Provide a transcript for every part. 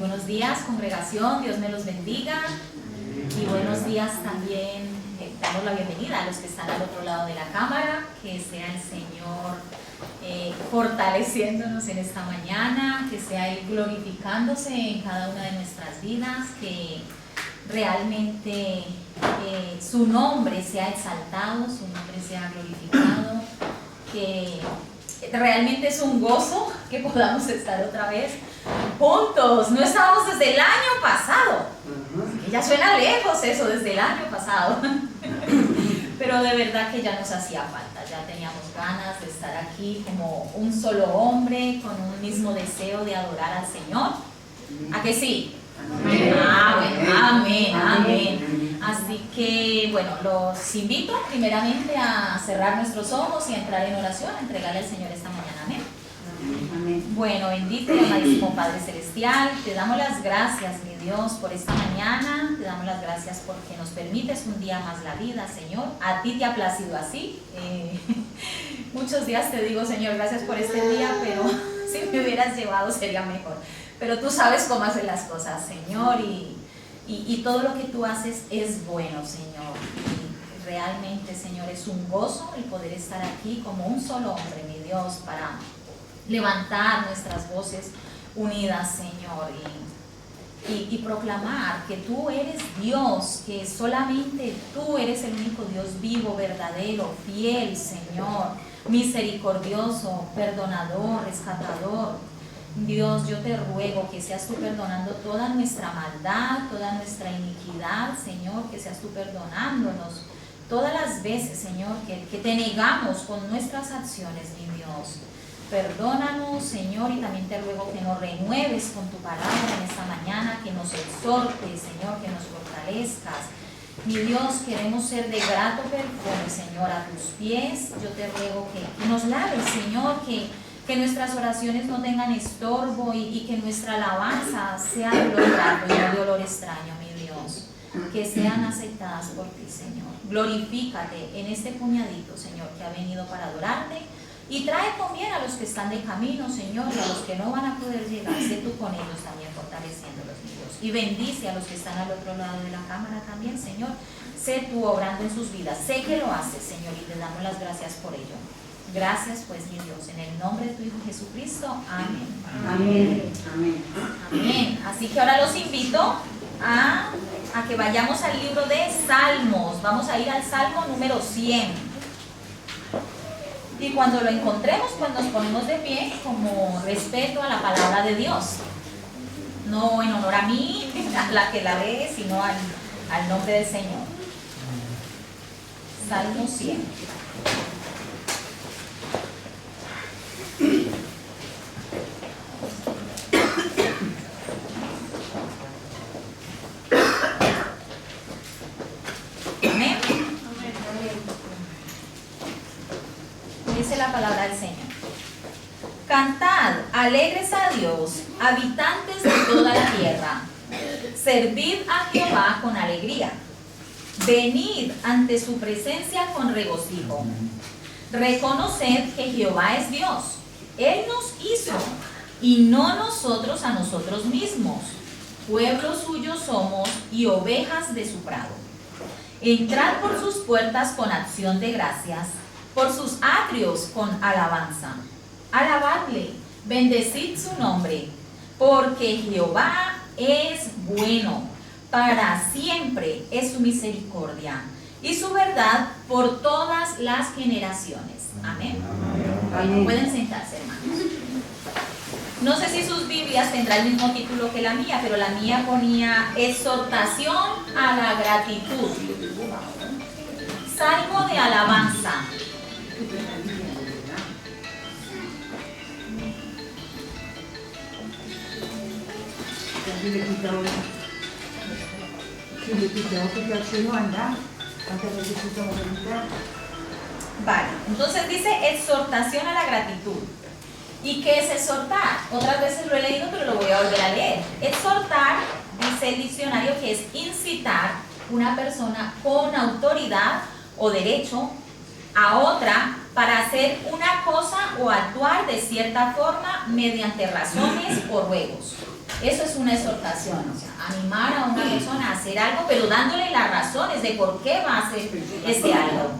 buenos días, congregación, Dios me los bendiga. Y buenos días también, damos la bienvenida a los que están al otro lado de la cámara, que sea el Señor fortaleciéndonos en esta mañana, que sea Él glorificándose en cada una de nuestras vidas, que realmente su nombre sea exaltado, su nombre sea glorificado, que realmente es un gozo que podamos estar otra vez juntos. No estábamos desde el año pasado, que ya suena lejos eso, desde el año pasado, pero de verdad que ya nos hacía falta, ya teníamos ganas de estar aquí como un solo hombre, con un mismo deseo de adorar al Señor. ¿A que sí? Amén. Amén, amén. Así que, bueno, los invito primeramente a cerrar nuestros ojos y a entrar en oración, a entregarle al Señor esta mañana. Amén. Amén. Bueno, bendito y amadísimo Padre Celestial, te damos las gracias, mi Dios, por esta mañana. Te damos las gracias porque nos permites un día más la vida, Señor. A ti te ha placido así. Muchos días te digo, Señor, gracias por este día, pero si me hubieras llevado sería mejor. Pero tú sabes cómo hacer las cosas, Señor, y todo lo que tú haces es bueno, Señor. Y realmente, Señor, es un gozo el poder estar aquí como un solo hombre, mi Dios, para levantar nuestras voces unidas, Señor, y proclamar que tú eres Dios, que solamente tú eres el único Dios vivo, verdadero, fiel, Señor, misericordioso, perdonador, rescatador. Dios, yo te ruego que seas tú perdonando toda nuestra maldad, toda nuestra iniquidad, Señor, que seas tú perdonándonos todas las veces, Señor, que te negamos con nuestras acciones, mi Dios. Perdónanos, Señor, y también te ruego que nos renueves con tu palabra en esta mañana, que nos exhortes, Señor, que nos fortalezcas. Mi Dios, queremos ser de grato perfume, Señor, a tus pies. Yo te ruego que nos laves, Señor, que nuestras oraciones no tengan estorbo y que nuestra alabanza sea de olor grato y no de olor extraño, mi Dios. Que sean aceptadas por ti, Señor. Glorifícate en este puñadito, Señor, que ha venido para adorarte. Y trae con bien a los que están de camino, Señor, y a los que no van a poder llegar. Sé tú con ellos también, fortaleciéndolos, mi Dios. Y bendice a los que están al otro lado de la cámara también, Señor. Sé tú obrando en sus vidas. Sé que lo haces, Señor, y te damos las gracias por ello. Gracias, pues, mi Dios, en el nombre de tu Hijo Jesucristo. Amén. Amén. Amén. Amén. Así que ahora los invito a que vayamos al libro de Salmos. Vamos a ir al Salmo número 100. Y cuando lo encontremos, pues nos ponemos de pie como respeto a la palabra de Dios. No en honor a mí, a la que la lee, sino al nombre del Señor. Salmo 100. Amén. Dice la palabra del Señor. Cantad, alegres a Dios, habitantes de toda la tierra. Servid a Jehová con alegría. Venid ante su presencia con regocijo. Reconoced que Jehová es Dios. Él nos hizo y no nosotros a nosotros mismos. Pueblo suyo somos y ovejas de su prado. Entrad por sus puertas con acción de gracias, por sus atrios con alabanza. Alabadle, bendecid su nombre, porque Jehová es bueno, para siempre es su misericordia y su verdad por todas las generaciones. Amén. Amén. Pueden sentarse, hermanos. No sé si sus Biblias tendrán el mismo título que la mía, pero la mía ponía exhortación a la gratitud. Salmo de alabanza. Vale, entonces dice exhortación a la gratitud. ¿Y qué es exhortar? Otras veces lo he leído, pero lo voy a volver a leer. Exhortar, dice el diccionario, que es incitar una persona con autoridad o derecho a otra para hacer una cosa o actuar de cierta forma mediante razones o ruegos. Eso es una exhortación, o sea, animar a una persona a hacer algo, pero dándole las razones de por qué va a hacer ese algo.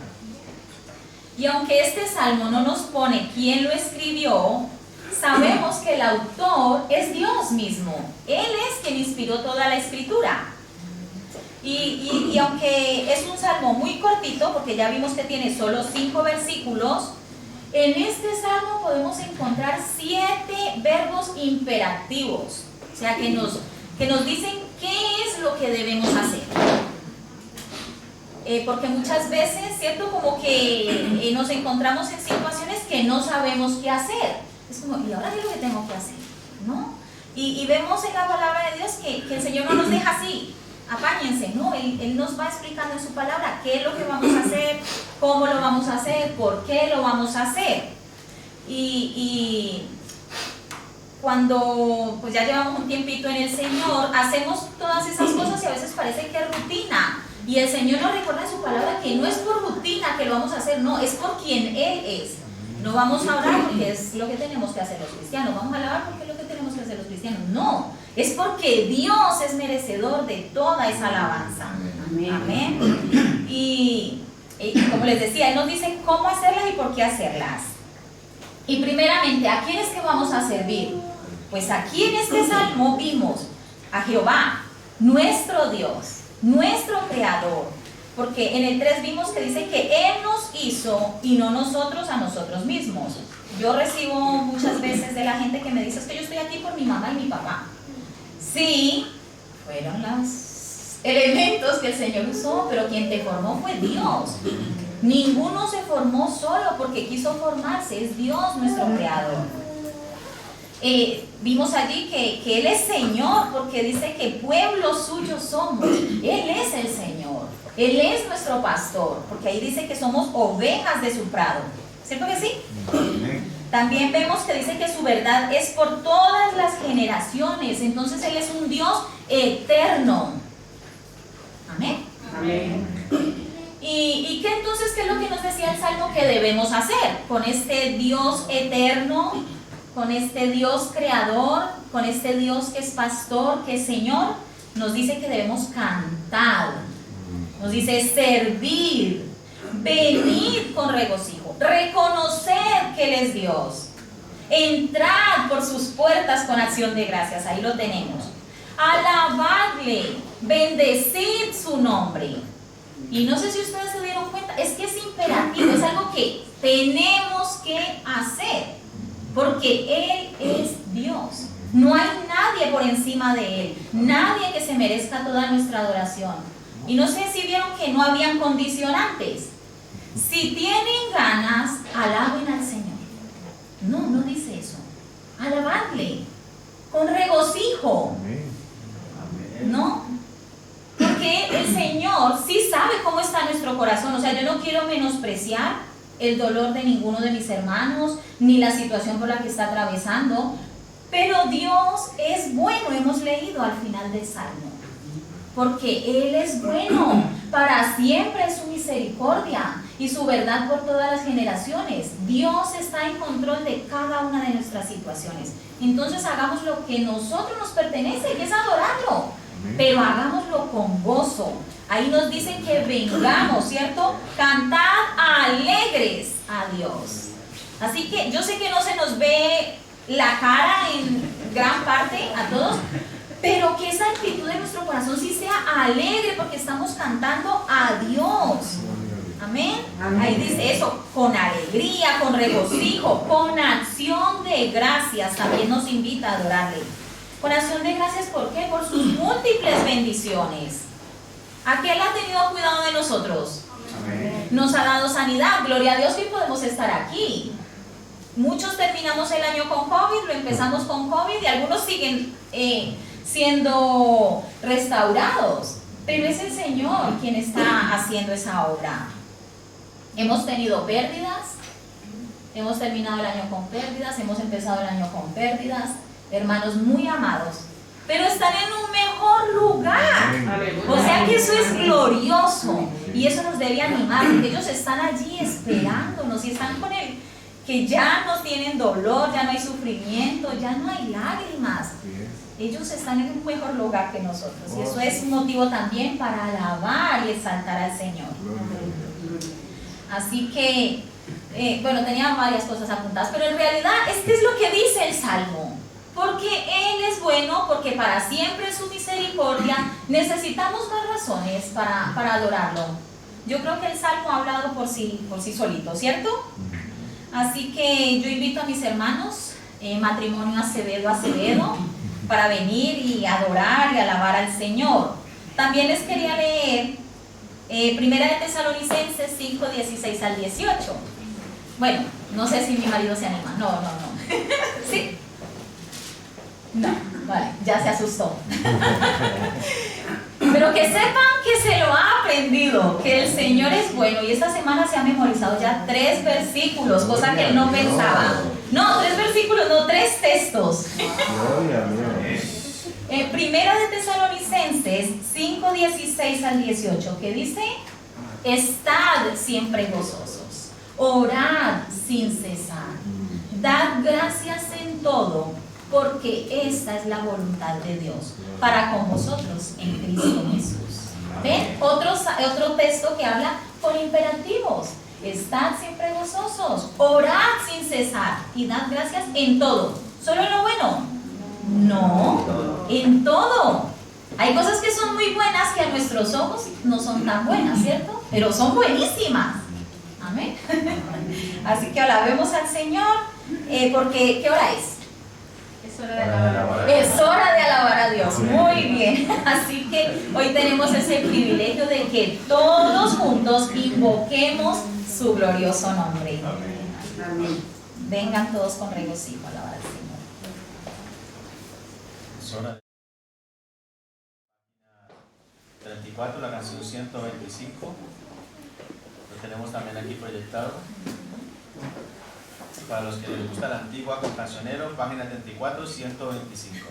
Y aunque este salmo no nos pone quién lo escribió, sabemos que el autor es Dios mismo. Él es quien inspiró toda la escritura. Y aunque es un salmo muy cortito, porque ya vimos que tiene solo 5 versículos, en este salmo podemos encontrar 7 verbos imperativos. O sea, que nos dicen qué es lo que debemos hacer. Porque muchas veces, ¿cierto? Como que nos encontramos en situaciones que no sabemos qué hacer. Es como, ¿y ahora qué es lo que tengo que hacer? ¿No? Y vemos en la palabra de Dios que el Señor no nos deja así. Apáñense, ¿no? Él nos va explicando en su palabra qué es lo que vamos a hacer, cómo lo vamos a hacer, por qué lo vamos a hacer. Y cuando pues ya llevamos un tiempito en el Señor, hacemos todas esas cosas y a veces parece que es rutina. Y el Señor nos recuerda en su palabra que no es por rutina que lo vamos a hacer, no, es por quien Él es. No vamos a orar porque es lo que tenemos que hacer los cristianos, vamos a alabar porque es lo que tenemos que hacer los cristianos, no, es porque Dios es merecedor de toda esa alabanza. Amén. Y como les decía, Él nos dice cómo hacerlas y por qué hacerlas. Y primeramente, ¿a quién es que vamos a servir? Pues aquí en este salmo vimos a Jehová, nuestro Dios, nuestro Creador, porque en el 3 vimos que dice que Él nos hizo y no nosotros a nosotros mismos. Yo recibo muchas veces de la gente que me dice, es que yo estoy aquí por mi mamá y mi papá. Sí, fueron los elementos que el Señor usó, pero quien te formó fue Dios. Ninguno se formó solo porque quiso formarse, es Dios nuestro Creador. Vimos allí que Él es Señor, porque dice que pueblo suyo somos. Él es el Señor, Él es nuestro pastor, porque ahí dice que somos ovejas de su prado. ¿Cierto que sí? También vemos que dice que su verdad es por todas las generaciones. Entonces Él es un Dios eterno. Amén. Amén. ¿Y qué entonces, qué es lo que nos decía el Salmo que debemos hacer con este Dios eterno, con este Dios creador, con este Dios que es pastor, que es Señor? Nos dice que debemos cantar, nos dice servir, venir con regocijo, reconocer que Él es Dios, entrar por sus puertas con acción de gracias, ahí lo tenemos, alabarle, bendecir su nombre. Y no sé si ustedes se dieron cuenta, es que es imperativo, es algo que tenemos que hacer, porque Él es Dios. No hay nadie por encima de Él, nadie que se merezca toda nuestra adoración. Y no sé si vieron que no habían condicionantes. Si tienen ganas, alaben al Señor. No, no dice eso. Alabadle, con regocijo. ¿No? Porque el Señor sí sabe cómo está nuestro corazón. O sea, yo no quiero menospreciar el dolor de ninguno de mis hermanos, ni la situación por la que está atravesando, pero Dios es bueno, hemos leído al final del Salmo, porque Él es bueno, para siempre es su misericordia y su verdad por todas las generaciones. Dios está en control de cada una de nuestras situaciones. Entonces hagamos lo que a nosotros nos pertenece, que es adorarlo, pero hagámoslo con gozo. Ahí nos dicen que vengamos, ¿cierto? Cantad alegres a Dios. Así que yo sé que no se nos ve la cara en gran parte a todos, pero que esa actitud de nuestro corazón sí sea alegre, porque estamos cantando a Dios. Amén. Amén. Ahí dice eso, con alegría, con regocijo, con acción de gracias. También nos invita a adorarle. Con acción de gracias, ¿por qué? Por sus múltiples bendiciones. ¿A qué Él ha tenido cuidado de nosotros? Amén. Nos ha dado sanidad. Gloria a Dios que podemos estar aquí. Muchos terminamos el año con COVID, lo empezamos con COVID y algunos siguen siendo restaurados. Pero es el Señor quien está haciendo esa obra. Hemos tenido pérdidas, hemos terminado el año con pérdidas, hemos empezado el año con pérdidas. Hermanos muy amados, pero están en un mejor lugar. O sea que eso es glorioso y eso nos debe animar, porque ellos están allí esperándonos y están con Él, que ya no tienen dolor, ya no hay sufrimiento, ya no hay lágrimas. Ellos están en un mejor lugar que nosotros y eso es un motivo también para alabar y exaltar al Señor. Así que, bueno, tenía varias cosas apuntadas, pero en realidad este es lo que dice el Salmo. Porque Él es bueno, porque para siempre es su misericordia. Necesitamos más razones para adorarlo. Yo creo que el Salmo ha hablado por sí solito, ¿cierto? Así que yo invito a mis hermanos, matrimonio Acevedo, para venir y adorar y alabar al Señor. También les quería leer Primera de Tesalonicenses 5, 16 al 18. Bueno, no sé si mi marido se anima. No. ¿Sí? No, vale, ya se asustó. Pero que sepan que se lo ha aprendido, que el Señor es bueno. Y esta semana se ha memorizado ya 3 versículos, cosa que él no pensaba. No, 3 versículos, no, 3 textos. Primera de Tesalonicenses 5, 16 al 18, que dice: estad siempre gozosos, orad sin cesar, dad gracias en todo, porque esta es la voluntad de Dios para con vosotros en Cristo Jesús. ¿Ven? Otro texto que habla con imperativos. Estad siempre gozosos, orad sin cesar y dad gracias en todo. ¿Solo en lo bueno? No, en todo. Hay cosas que son muy buenas que a nuestros ojos no son tan buenas, ¿cierto? Pero son buenísimas. Amén. Así que alabemos al Señor, porque ¿qué hora es? Es hora de alabar a Dios. Muy bien. Así que hoy tenemos ese privilegio de que todos juntos invoquemos su glorioso nombre. Amén. Vengan todos con regocijo a alabar al Señor. Es hora de página 34, la canción 125. Lo tenemos también aquí proyectado. Para los que les gusta la antigua con cancionero, página 34, 125.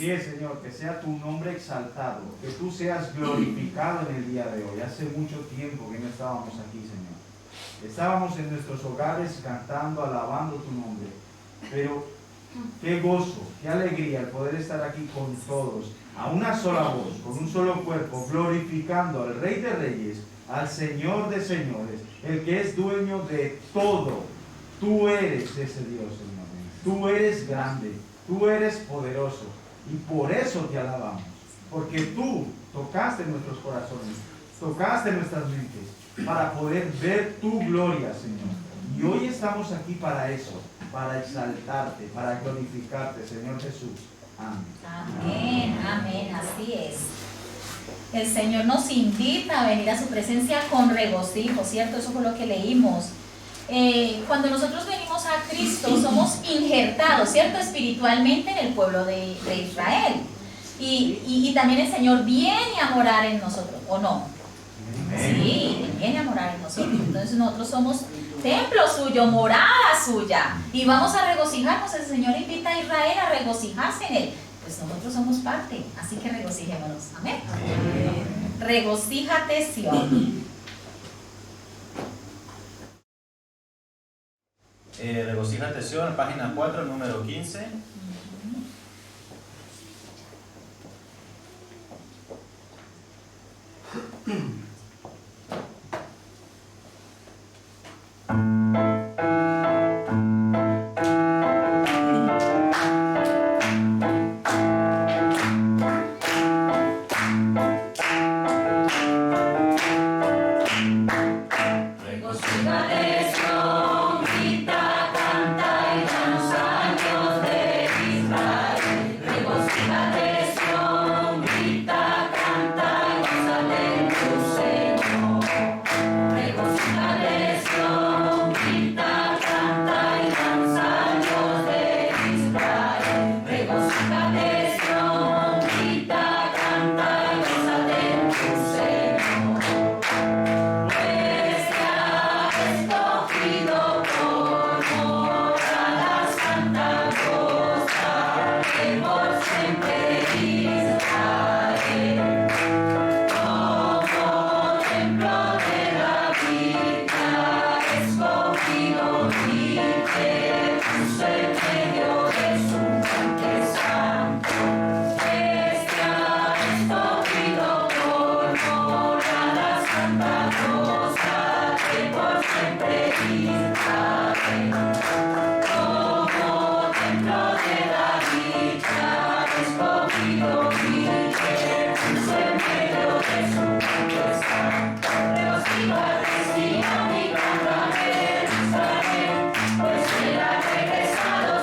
Así es, Señor, que sea tu nombre exaltado, que tú seas glorificado en el día de hoy. Hace mucho tiempo que no estábamos aquí, Señor. Estábamos en nuestros hogares cantando, alabando tu nombre. Pero qué gozo, qué alegría el poder estar aquí con todos, a una sola voz, con un solo cuerpo, glorificando al Rey de Reyes, al Señor de Señores, el que es dueño de todo. Tú eres ese Dios, Señor. Tú eres grande, tú eres poderoso. Y por eso te alabamos. Porque tú tocaste nuestros corazones, tocaste nuestras mentes, para poder ver tu gloria, Señor. Y hoy estamos aquí para eso, para exaltarte, para glorificarte, Señor Jesús. Amén. Amén, amén, así es. El Señor nos invita a venir a su presencia con regocijo, ¿cierto? Eso fue lo que leímos. Cuando nosotros venimos a Cristo, somos injertados, ¿cierto? Espiritualmente en el pueblo de Israel. Y también el Señor viene a morar en nosotros, ¿o no? Sí, viene a morar en nosotros. Entonces nosotros somos templo suyo, morada suya. Y vamos a regocijarnos. El Señor invita a Israel a regocijarse en Él. Pues nosotros somos parte, así que regocijémonos. Amén. Regocíjate, Sion. Regocíjate, Sion, página 4, número 15. Pues él ha regresado.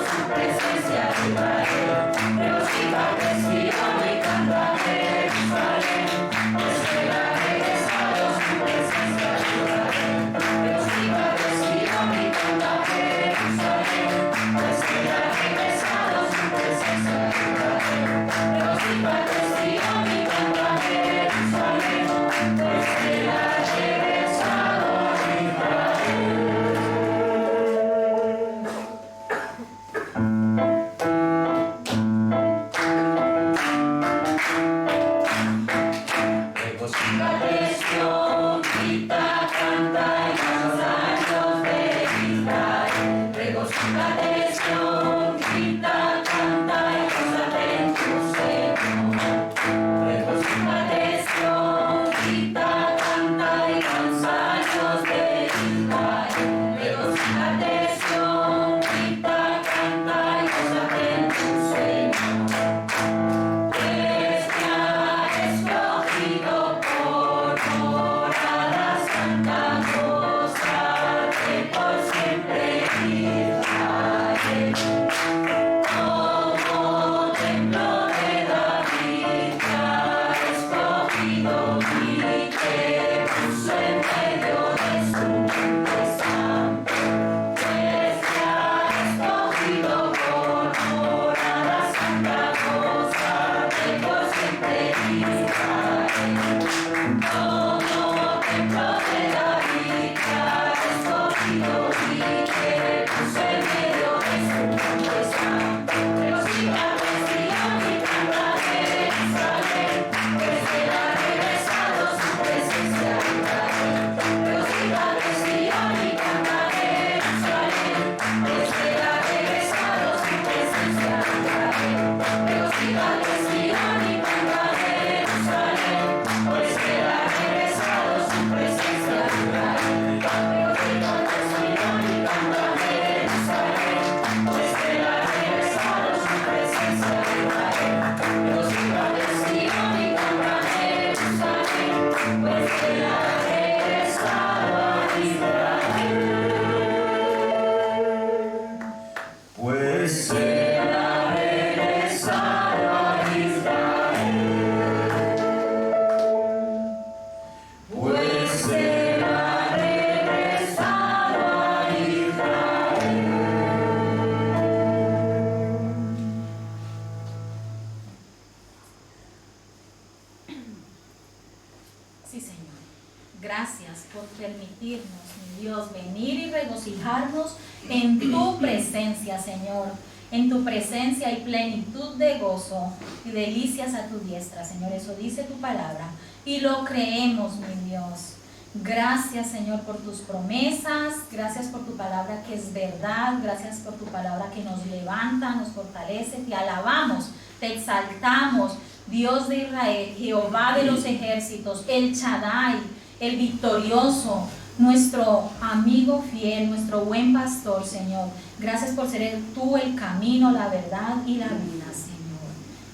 gracias por permitirnos, mi Dios, venir y regocijarnos en tu presencia, Señor. En tu presencia hay plenitud de gozo y delicias a tu diestra, Señor. Eso dice tu palabra y lo creemos, mi Dios. Gracias, Señor, por tus promesas. Gracias por tu palabra que es verdad. Gracias por tu palabra que nos levanta, nos fortalece. Te alabamos, te exaltamos, Dios de Israel, Jehová de los ejércitos, el Shaddai, el victorioso, nuestro amigo fiel, nuestro buen pastor, Señor. Gracias por ser tú el camino, la verdad y la vida, Señor.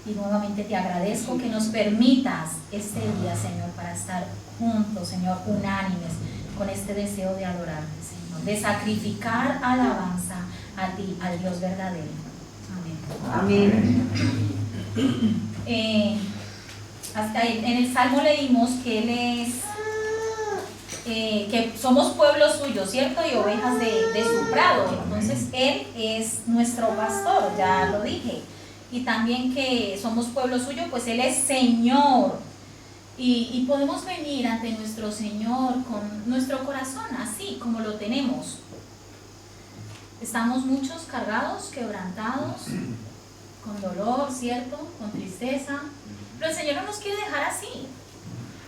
Y nuevamente te agradezco que nos permitas este día, Señor, para estar juntos, Señor, unánimes, con este deseo de adorarte, Señor, de sacrificar alabanza a ti, al Dios verdadero. Amén. Amén. Hasta en el Salmo leímos que Él es, que somos pueblo suyo, ¿cierto? Y ovejas de su prado. Entonces Él es nuestro pastor, ya lo dije. Y también que somos pueblo suyo, pues Él es Señor. Y podemos venir ante nuestro Señor con nuestro corazón así como lo tenemos. Estamos muchos cargados, quebrantados, con dolor, ¿cierto? Con tristeza. Pero el Señor no nos quiere dejar así.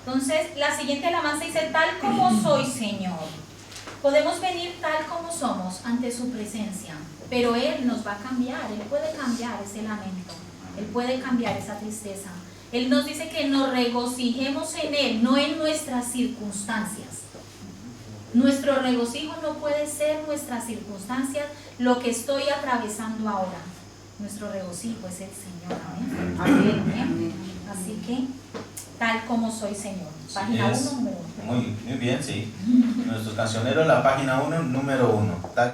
Entonces, la siguiente alabanza dice, tal como soy, Señor. Podemos venir tal como somos ante su presencia, pero Él nos va a cambiar. Él puede cambiar ese lamento. Él puede cambiar esa tristeza. Él nos dice que nos regocijemos en Él, no en nuestras circunstancias. Nuestro regocijo no puede ser nuestras circunstancias, lo que estoy atravesando ahora. Nuestro regocijo es el Señor. Amén. Amén. Amén. Así que, tal como soy, Señor. Página 1, número 1. Muy bien, sí. Nuestros cancioneros, la página 1, número 1. Soy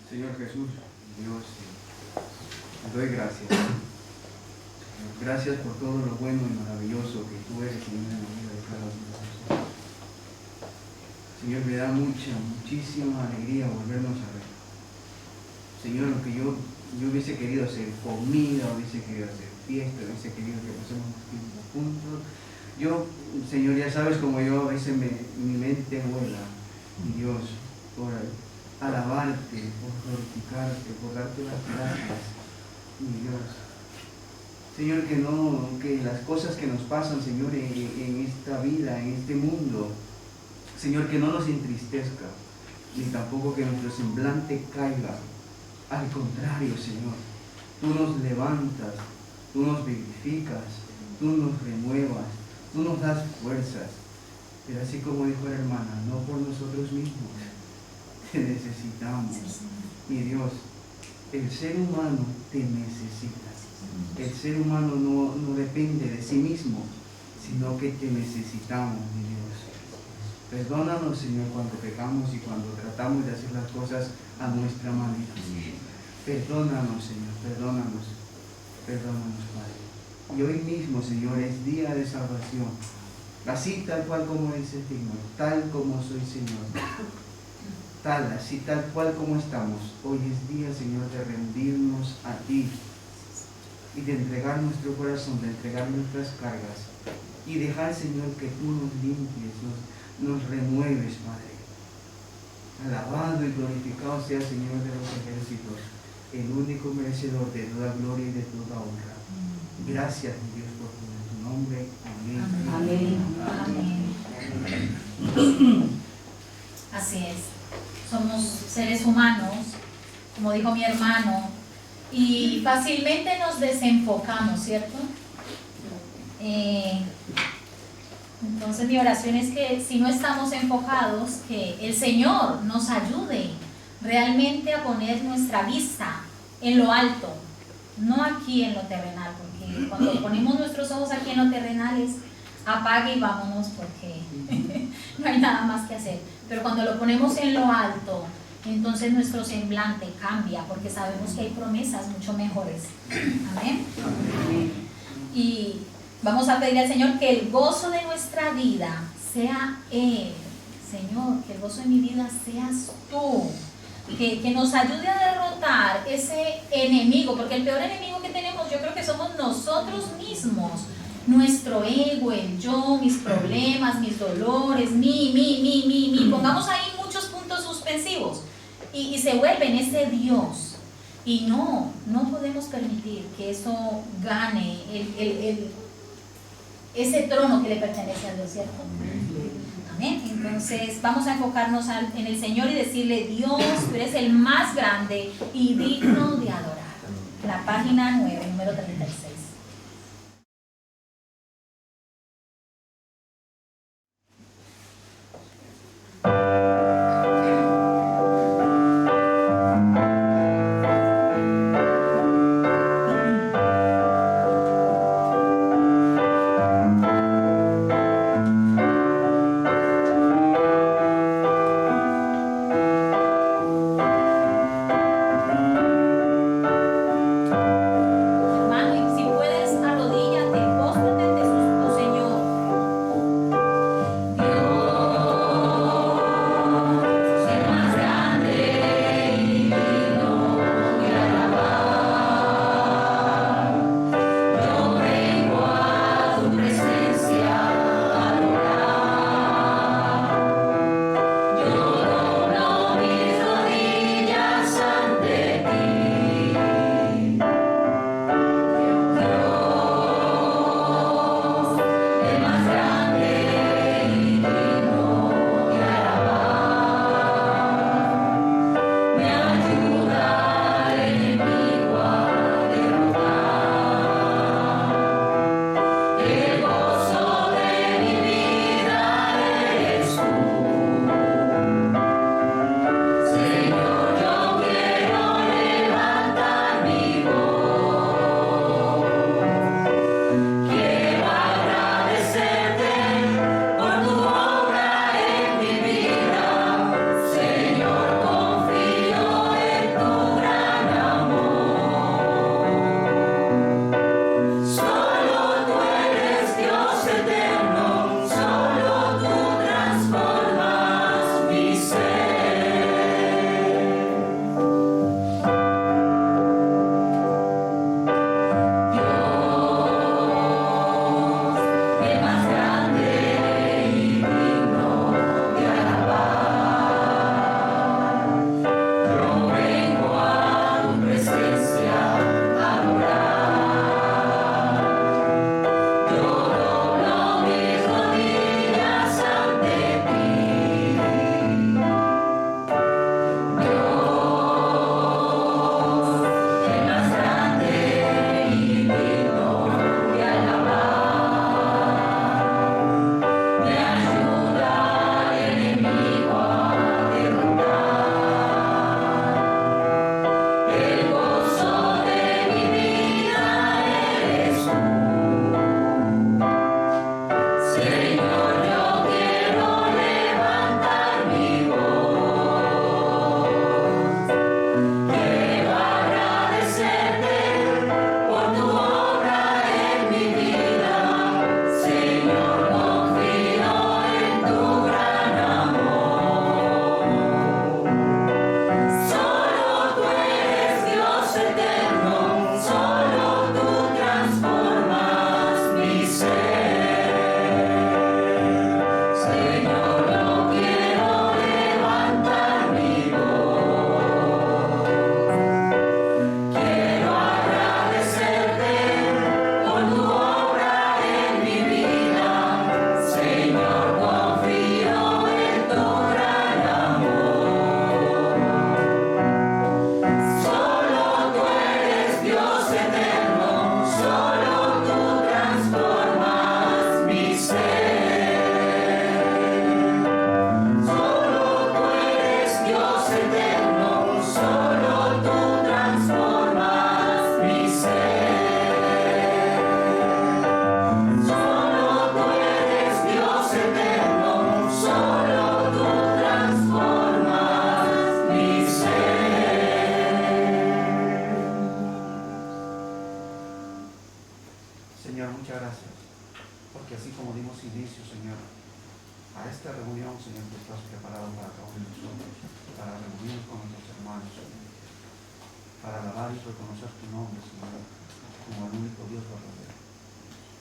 Señor Jesús, Dios, te doy gracias. Señor, gracias por todo lo bueno y maravilloso que tú eres, Señor, en la vida de cada uno de nosotros. Señor, me da muchísima alegría volvernos a ver. Señor, lo que yo hubiese querido hacer comida, hubiese querido hacer fiesta, hubiese querido que pasemos más tiempo juntos. Yo, Señor, ya sabes como yo a veces mi mente vuela. Y Dios, por alabarte, por glorificarte, por darte las gracias. Mi Dios. Señor, que las cosas que nos pasan, Señor, en esta vida, en este mundo, Señor, que no nos entristezca, ni tampoco que nuestro semblante caiga. Al contrario, Señor, tú nos levantas, tú nos vivificas, tú nos renuevas, tú nos das fuerzas. Pero así como dijo la hermana, no por nosotros mismos, te necesitamos. Mi Dios, el ser humano te necesita. El ser humano no depende de sí mismo, sino que te necesitamos, mi Dios. Perdónanos, Señor, cuando pecamos y cuando tratamos de hacer las cosas a nuestra manera. Perdónanos, Señor, perdónanos, Padre. Y hoy mismo, Señor, es día de salvación. Así tal cual como dice el Señor, tal como soy, Señor. Así tal cual como estamos. Hoy es día, Señor, de rendirnos a ti y de entregar nuestro corazón, de entregar nuestras cargas y dejar, Señor, que tú nos limpies, nos renueves, Padre. Alabado y glorificado sea, Señor de los ejércitos, el único merecedor de toda gloria y de toda honra. Gracias, mi Dios, por tu nombre. Amén. Amén. Amén. Así es. Somos seres humanos, como dijo mi hermano, y fácilmente nos desenfocamos, ¿cierto? Entonces mi oración es que si no estamos enfocados, que el Señor nos ayude realmente a poner nuestra vista en lo alto, no aquí en lo terrenal, porque cuando ponemos nuestros ojos aquí en lo terrenal es apague y vámonos porque no hay nada más que hacer. Pero cuando lo ponemos en lo alto, entonces nuestro semblante cambia porque sabemos que hay promesas mucho mejores. Amén. Y vamos a pedir al Señor que el gozo de nuestra vida sea Él. Señor, que el gozo de mi vida seas tú. Que nos ayude a derrotar ese enemigo, porque el peor enemigo que tenemos yo creo que somos nosotros mismos. Nuestro ego, el yo, mis problemas, mis dolores, mi. Pongamos ahí muchos puntos suspensivos y se vuelven ese Dios. Y no podemos permitir que eso gane ese trono que le pertenece a Dios, ¿cierto? Amén. Entonces vamos a enfocarnos en el Señor y decirle: Dios, tú eres el más grande y digno de adorar. La página 9, número 36. Hermano, y si inicio, Señor, a esta reunión, Señor, que tú has preparado para cada uno de nosotros, para reunirnos con nuestros hermanos, Señor, para alabar y reconocer tu nombre, Señor, como el único Dios verdadero.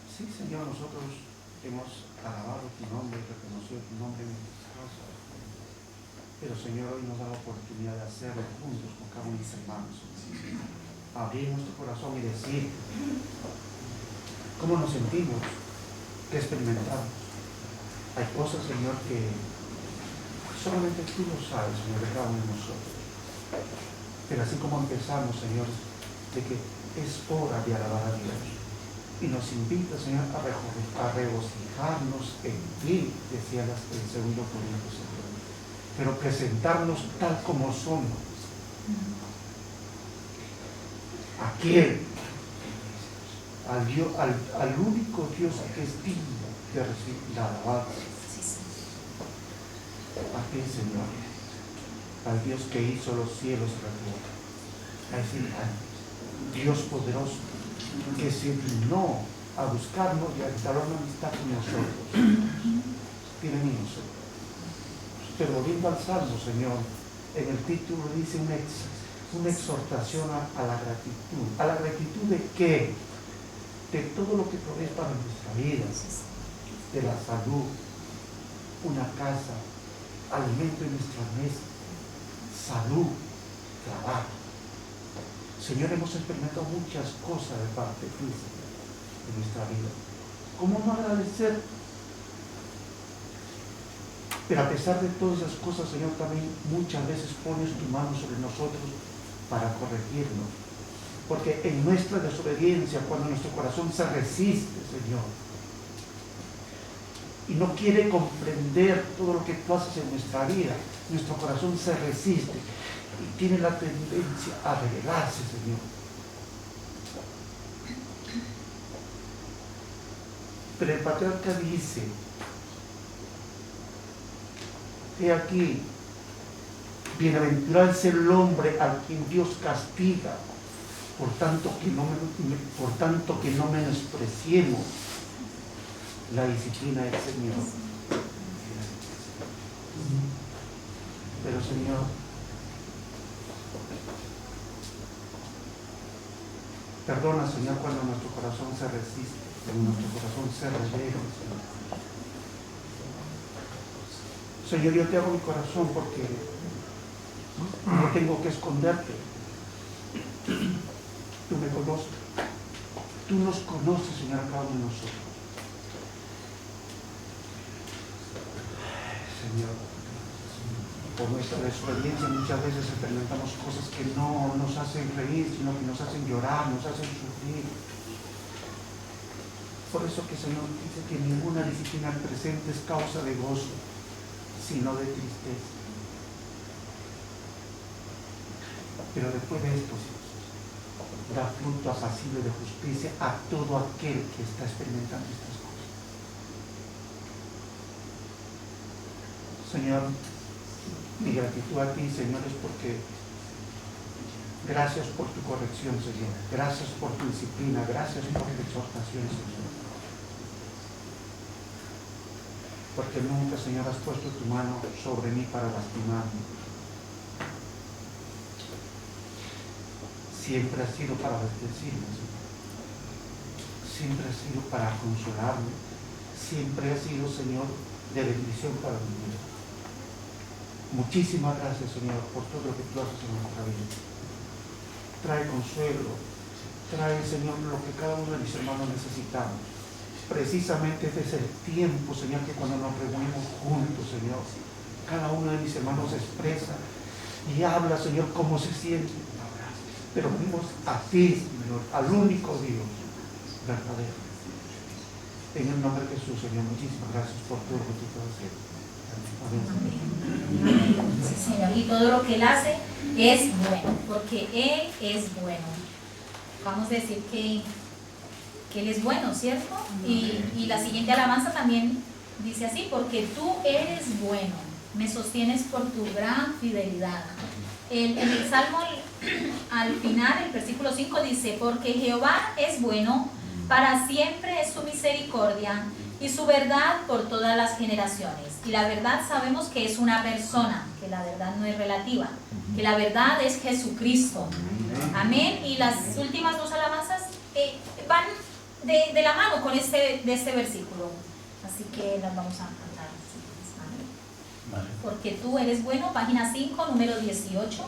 Sí, Señor, nosotros hemos alabado tu nombre y reconocido tu nombre en nuestras cosas, pero, Señor, hoy nos da la oportunidad de hacerlo juntos con cada uno de mis hermanos. Abrir nuestro corazón y decir cómo nos sentimos, qué experimentamos. Hay cosas, Señor, que solamente tú lo sabes, Señor, de cada uno de nosotros. Pero así como empezamos, Señor, de que es hora de alabar a Dios. Y nos invita, Señor, a regocijarnos en ti, decía el segundo Corintios, Señor. Pero presentarnos tal como somos. Aquel, al único Dios que es digno de recibir la alabanza. A ti, Señor, al Dios que hizo los cielos y la tierra, a ese Dios poderoso que se dignó a buscarnos y a instalar una amistad con nosotros. Tiene en nosotros. Pero volviendo al Salmo, Señor, en el título dice una exhortación a la gratitud. ¿A la gratitud de qué? De todo lo que provees para nuestra vida, de la salud, una casa, alimento en nuestra mesa, salud, trabajo. Señor, hemos experimentado muchas cosas de parte tuya en nuestra vida. ¿Cómo no agradecer? Pero a pesar de todas esas cosas, Señor, también muchas veces pones tu mano sobre nosotros para corregirnos. Porque en nuestra desobediencia, cuando nuestro corazón se resiste, Señor, y no quiere comprender todo lo que tú haces en nuestra vida, nuestro corazón se resiste y tiene la tendencia a rebelarse, Señor. Pero el patriarca dice, he aquí, bienaventurado es el hombre al quien Dios castiga, por tanto que no menospreciemos la disciplina del Señor. Pero, Señor, perdona, Señor, cuando nuestro corazón se resiste, cuando nuestro corazón se revela, Señor. Señor, yo te hago mi corazón porque no tengo que esconderte. Tú me conoces. Tú nos conoces, Señor, a cada uno de nosotros. Señor, por nuestra desobediencia muchas veces experimentamos cosas que no nos hacen reír, sino que nos hacen llorar, nos hacen sufrir. Por eso que el Señor dice que ninguna disciplina presente es causa de gozo, sino de tristeza. Pero después de esto, da fruto apacible de justicia a todo aquel que está experimentando estas cosas. Señor, mi gratitud a ti, Señor, es porque gracias por tu corrección, Señor. Gracias por tu disciplina. Gracias por tu exhortación, Señor. Porque nunca, Señor, has puesto tu mano sobre mí para lastimarme. Siempre ha sido para bendecirme, Señor. Siempre ha sido para consolarme. Siempre ha sido, Señor, de bendición para mi vida. Muchísimas gracias, Señor, por todo lo que tú haces en nuestra vida. Trae consuelo. Trae, Señor, lo que cada uno de mis hermanos necesitamos. Precisamente este es el tiempo, Señor, que cuando nos reunimos juntos, Señor, cada uno de mis hermanos expresa y habla, Señor, cómo se siente. Pero venimos a ti, Señor, al único Dios verdadero. En el nombre de Jesús, Señor, muchísimas gracias por todo lo que tú estás haciendo. Amén. Sí, Señor, y todo lo que Él hace es bueno, porque Él es bueno. Vamos a decir que Él es bueno, ¿cierto? Y la siguiente alabanza también dice así, porque tú eres bueno, me sostienes por tu gran fidelidad. En el Salmo, al final, el versículo 5 dice, porque Jehová es bueno, para siempre es su misericordia, y su verdad por todas las generaciones. Y la verdad sabemos que es una persona, que la verdad no es relativa, que la verdad es Jesucristo. Amén. Y las últimas dos alabanzas van de la mano con de este versículo. Así que las vamos a cantar. Vale. Porque tú eres bueno, página 5, número 18.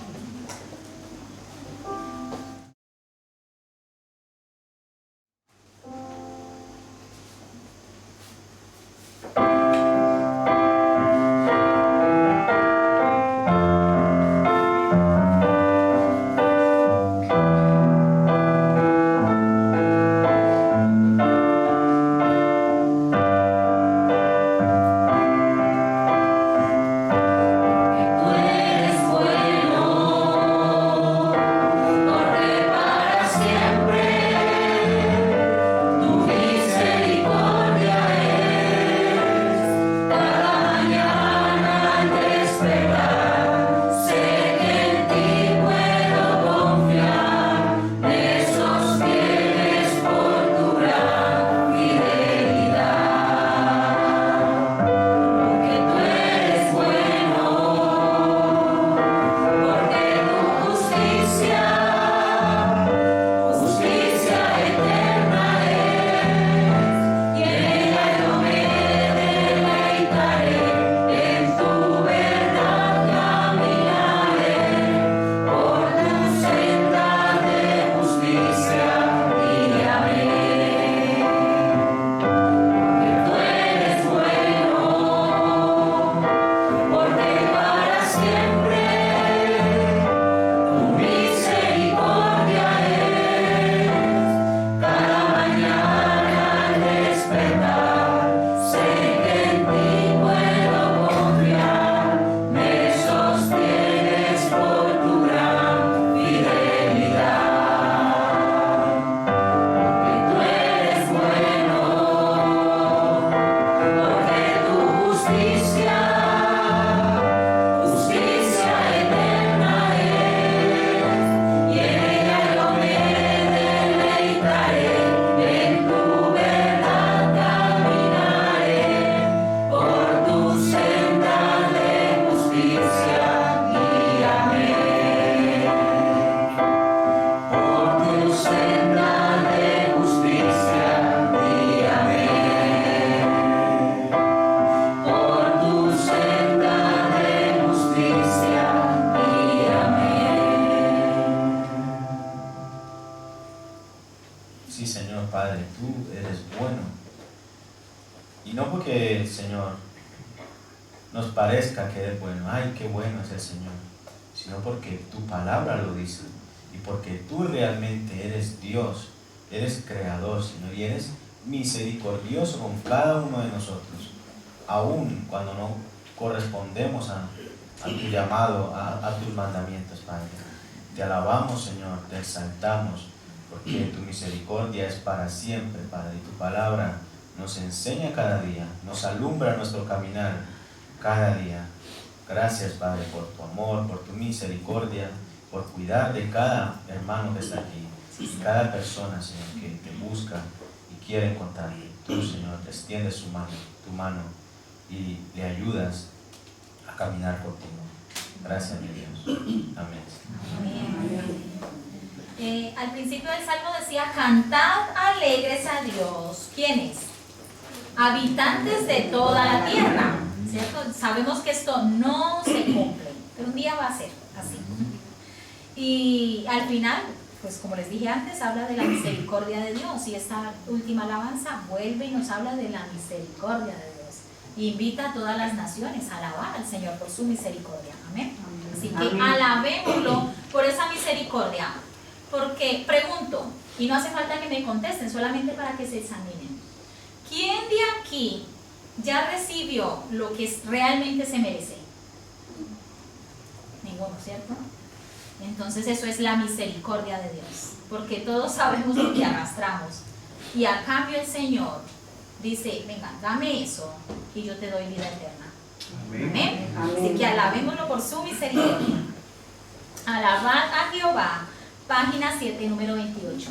Sí, Señor Padre, tú eres bueno. Y no porque, Señor, nos parezca que eres bueno, ay, qué bueno es el Señor, sino porque tu palabra lo dice y porque tú realmente eres Dios, eres creador, Señor, y eres misericordioso con cada uno de nosotros, aun cuando no correspondemos a tu llamado, a tus mandamientos, Padre. Te alabamos, Señor, te exaltamos, porque tu misericordia es para siempre, Padre, y tu palabra nos enseña cada día, nos alumbra nuestro caminar cada día. Gracias, Padre, por tu amor, por tu misericordia, por cuidar de cada hermano que está aquí, y cada persona, Señor, que te busca y quiere encontrarte. Tú, Señor, te extiendes tu mano y le ayudas a caminar contigo. Gracias, mi Dios. Amén. Al principio del Salmo decía, cantad alegres a Dios. ¿Quiénes? Habitantes de toda la tierra, ¿cierto? Sabemos que esto no se cumple, pero un día va a ser así. Y al final, pues como les dije antes, habla de la misericordia de Dios, y esta última alabanza vuelve y nos habla de la misericordia de Dios. Y invita a todas las naciones a alabar al Señor por su misericordia. Amén. Así que alabémoslo por esa misericordia. Porque pregunto, y no hace falta que me contesten, solamente para que se examinen. ¿Quién de aquí ya recibió lo que realmente se merece? Ninguno, ¿cierto? Entonces eso es la misericordia de Dios, porque todos sabemos lo que arrastramos. Y a cambio el Señor dice, venga, dame eso y yo te doy vida eterna. Amén. Así que alabémoslo por su misericordia. Alabad a Jehová. Página 7, número 28.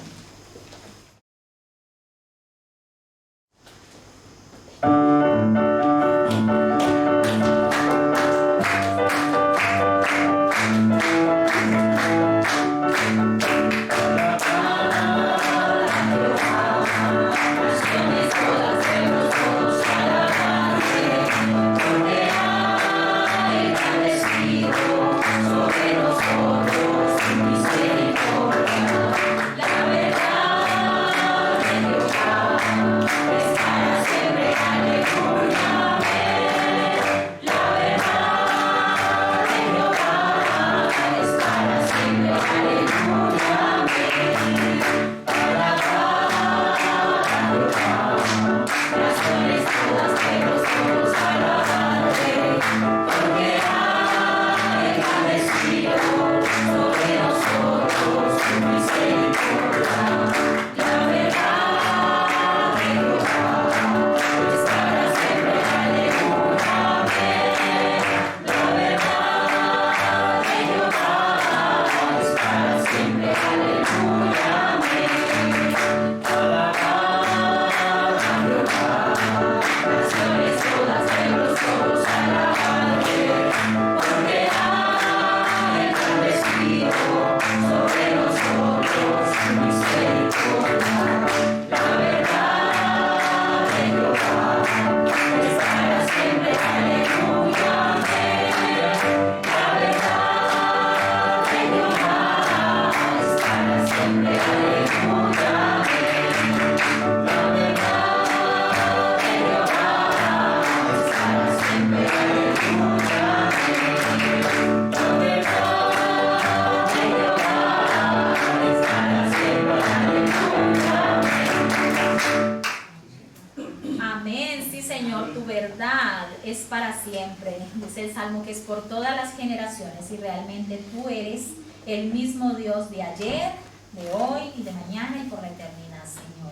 Es para siempre, dice el Salmo, que es por todas las generaciones, y realmente tú eres el mismo Dios de ayer, de hoy y de mañana y por la eternidad, Señor.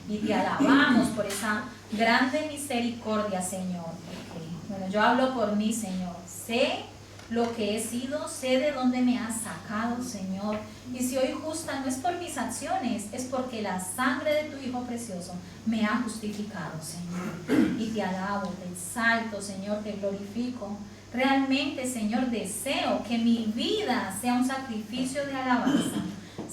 Y te alabamos por esa grande misericordia, Señor. Bueno, yo hablo por mí, Señor. Sé lo que he sido, sé de dónde me has sacado, Señor. Y si hoy justa no es por mis acciones, es porque la sangre de tu Hijo precioso me ha justificado, Señor. Y te alabo, te exalto, Señor, te glorifico. Realmente, Señor, deseo que mi vida sea un sacrificio de alabanza,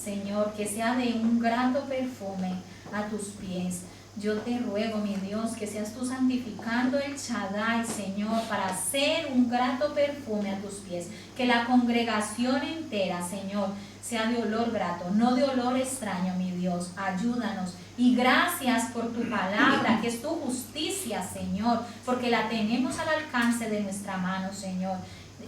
Señor, que sea de un grato perfume a tus pies. Yo te ruego, mi Dios, que seas tú santificando el Shaddai, Señor, para hacer un grato perfume a tus pies. Que la congregación entera, Señor, sea de olor grato, no de olor extraño, mi Dios. Ayúdanos. Y gracias por tu palabra, que es tu justicia, Señor, porque la tenemos al alcance de nuestra mano, Señor.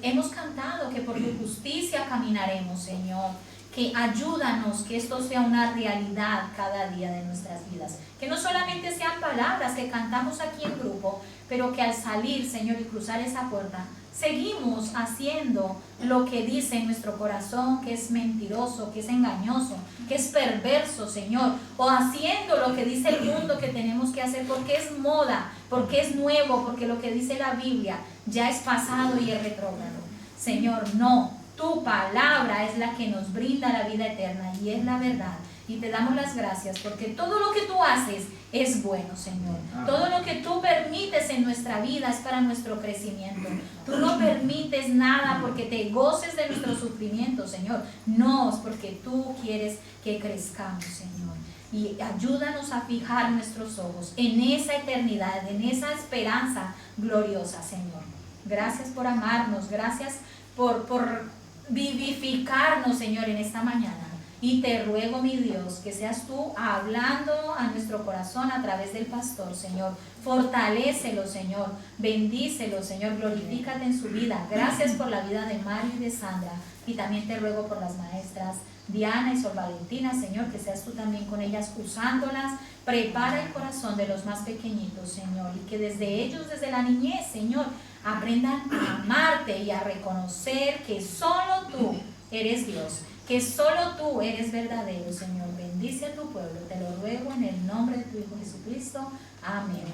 Hemos cantado que por tu justicia caminaremos, Señor. Que ayúdanos, que esto sea una realidad cada día de nuestras vidas. Que no solamente sean palabras que cantamos aquí en grupo, pero que al salir, Señor, y cruzar esa puerta, seguimos haciendo lo que dice en nuestro corazón, que es mentiroso, que es engañoso, que es perverso, Señor. O haciendo lo que dice el mundo que tenemos que hacer porque es moda, porque es nuevo, porque lo que dice la Biblia ya es pasado y es retrógrado. Señor, no. Tu palabra es la que nos brinda la vida eterna y es la verdad. Y te damos las gracias porque todo lo que tú haces es bueno, Señor. Todo lo que tú permites en nuestra vida es para nuestro crecimiento. Tú no permites nada porque te goces de nuestro sufrimiento, Señor. No, es porque tú quieres que crezcamos, Señor. Y ayúdanos a fijar nuestros ojos en esa eternidad, en esa esperanza gloriosa, Señor. Gracias por amarnos, gracias por vivificarnos, Señor, en esta mañana. Y te ruego, mi Dios, que seas tú hablando a nuestro corazón a través del pastor, Señor. Fortalécelo, Señor. Bendícelo, Señor. Glorifícate en su vida. Gracias por la vida de Mario y de Sandra. Y también te ruego por las maestras Diana y Sor Valentina, Señor, que seas tú también con ellas usándolas. Prepara el corazón de los más pequeñitos, Señor, y que desde ellos, desde la niñez, Señor, aprendan a amarte y a reconocer que solo tú eres Dios, que solo tú eres verdadero, Señor. Bendice a tu pueblo, te lo ruego en el nombre de tu Hijo Jesucristo. Amén.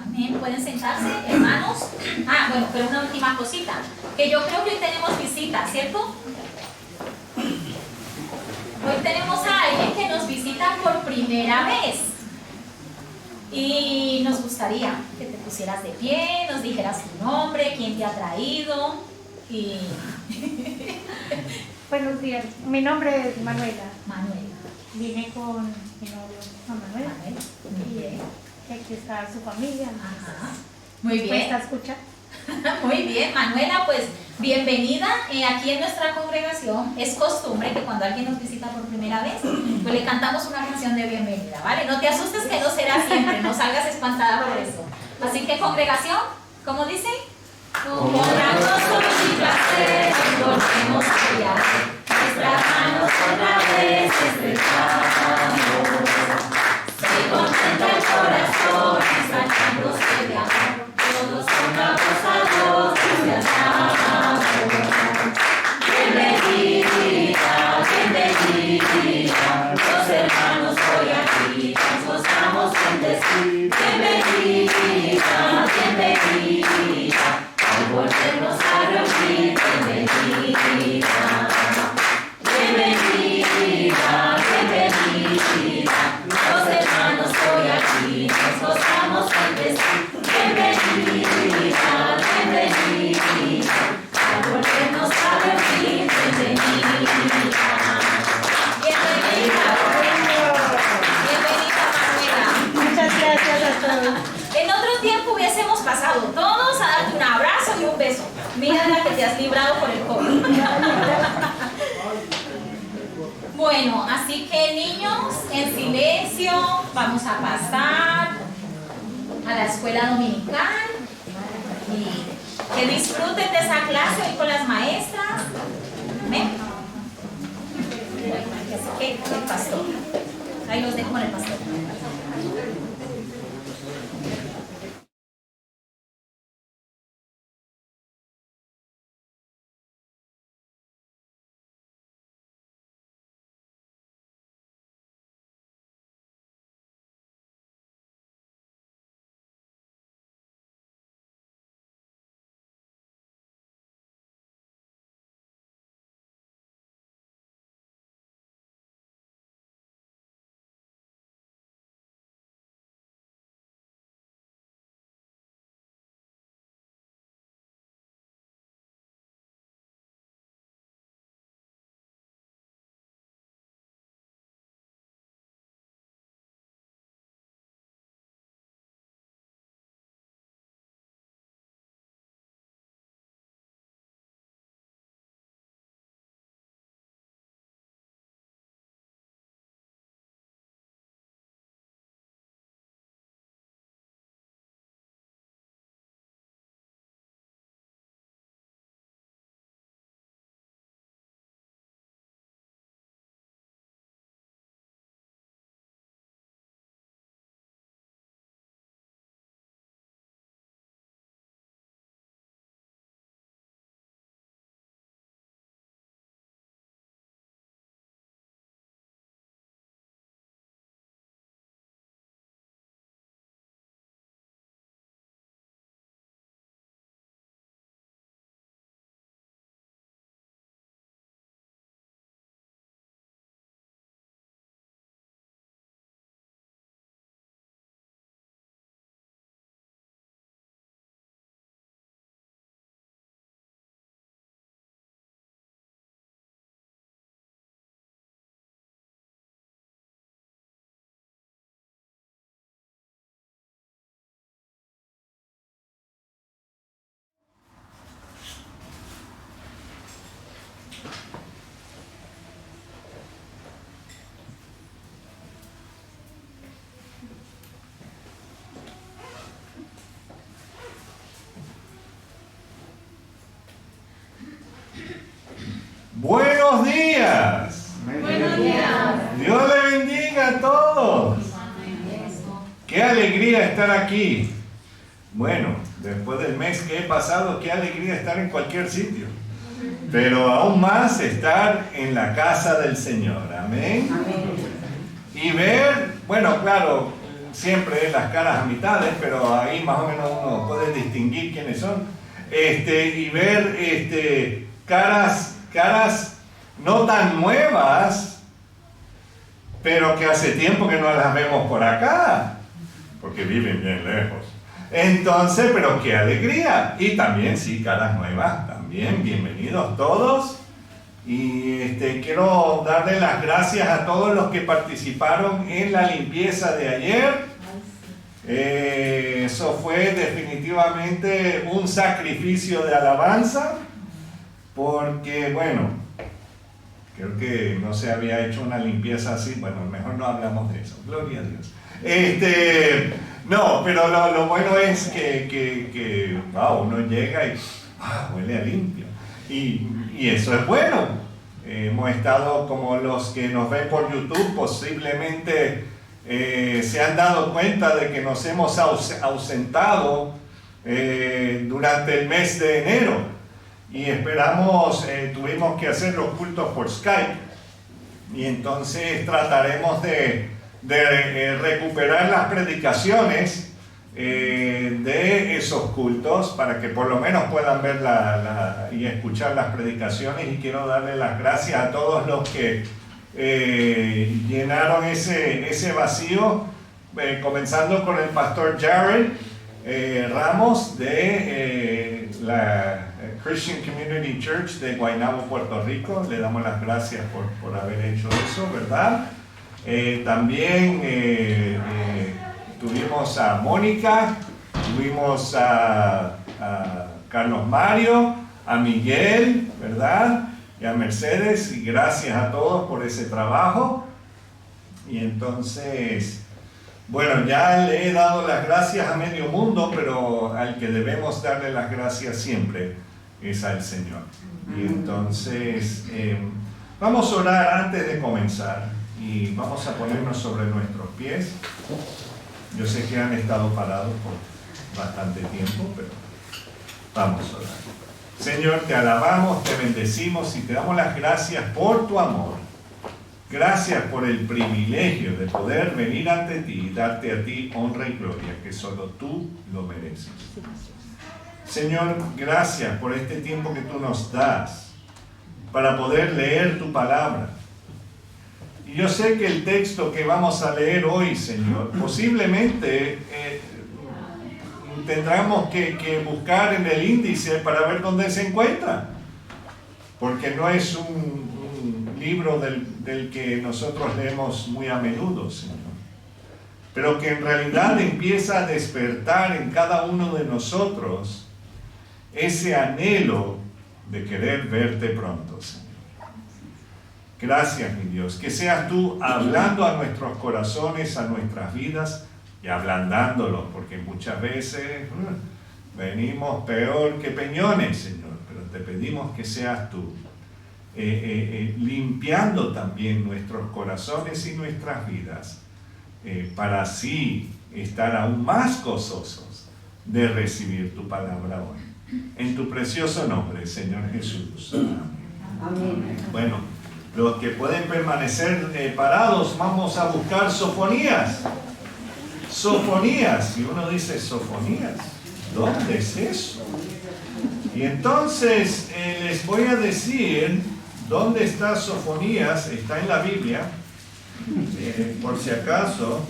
Amén. Pueden sentarse, hermanos. Bueno, pero una última cosita, que yo creo que hoy tenemos visita, ¿cierto? Hoy tenemos a alguien que nos visita por primera vez y nos gustaría que te pusieras de pie, nos dijeras tu nombre, quién te ha traído y... Buenos días, mi nombre es Manuela. Manuela. Vine con mi novio Juan Manuel. Muy bien. Y aquí está su familia. Ajá. Muy bien. ¿Está escuchando? Muy bien, Manuela, pues bienvenida aquí en nuestra congregación. Es costumbre que cuando alguien nos visita por primera vez, pues le cantamos una canción de bienvenida, ¿vale? No te asustes que no será siempre, no salgas espantada por eso. Así que congregación, ¿cómo dice? Con gran gozo y placer volvemos a brillar, nuestras manos otra vez estrechamos. Se contenta el corazón, exaltándose de amor. Todos cantamos a Dios, gracias a Dios. el COVID. Bueno, así que niños, en silencio, vamos a pasar a la escuela dominical y que disfruten de esa clase hoy con las maestras. Amén. Así que el pastor. Ahí los dejo con el pastor. Buenos días. Buenos días. Dios le bendiga a todos. Qué alegría estar aquí. Bueno, después del mes que he pasado, qué alegría estar en cualquier sitio. Pero aún más estar en la casa del Señor. Amén. Y ver, bueno, claro, siempre las caras a mitades, pero ahí más o menos uno puede distinguir quiénes son. Y ver caras no tan nuevas, pero que hace tiempo que no las vemos por acá, porque viven bien lejos. Entonces, pero qué alegría. Y también, sí, caras nuevas, también, bienvenidos todos. Y quiero darle las gracias a todos los que participaron en la limpieza de ayer. Eso fue definitivamente un sacrificio de alabanza, porque, bueno, creo que no se había hecho una limpieza así. Bueno, mejor no hablamos de eso. Gloria a Dios. No, pero lo bueno es que wow, uno llega y huele a limpio. Y eso es bueno. Hemos estado, como los que nos ven por YouTube, posiblemente se han dado cuenta de que nos hemos ausentado durante el mes de enero. Y esperamos, tuvimos que hacer los cultos por Skype. Y entonces trataremos de recuperar las predicaciones de esos cultos para que por lo menos puedan ver y escuchar las predicaciones. Y quiero darle las gracias a todos los que llenaron ese vacío, comenzando con el pastor Jared Ramos de la Christian Community Church de Guaynabo, Puerto Rico. Le damos las gracias por haber hecho eso, ¿verdad? También tuvimos a Mónica, tuvimos a Carlos Mario, a Miguel, ¿verdad? Y a Mercedes, y gracias a todos por ese trabajo. Y entonces, bueno, ya le he dado las gracias a medio mundo, pero al que debemos darle las gracias siempre es al Señor. Y entonces, vamos a orar antes de comenzar y vamos a ponernos sobre nuestros pies. Yo sé que han estado parados por bastante tiempo, pero vamos a orar. Señor, te alabamos, te bendecimos y te damos las gracias por tu amor. Gracias por el privilegio de poder venir ante ti y darte a ti honra y gloria, que solo tú lo mereces. Señor, gracias por este tiempo que tú nos das para poder leer tu palabra. Y yo sé que el texto que vamos a leer hoy, Señor, posiblemente tendremos que buscar en el índice para ver dónde se encuentra, porque no es un libro del que nosotros leemos muy a menudo, Señor, pero que en realidad empieza a despertar en cada uno de nosotros ese anhelo de querer verte pronto, Señor. Gracias, mi Dios, que seas tú hablando a nuestros corazones, a nuestras vidas y ablandándolos, porque muchas veces venimos peor que peñones, Señor, pero te pedimos que seas tú limpiando también nuestros corazones y nuestras vidas para así estar aún más gozosos de recibir tu palabra hoy. En tu precioso nombre, Señor Jesús. Amén. Bueno, los que pueden permanecer parados, vamos a buscar Sofonías. Sofonías, y uno dice, ¿Sofonías? ¿Dónde es eso? Y entonces les voy a decir dónde está Sofonías. Está en la Biblia, por si acaso.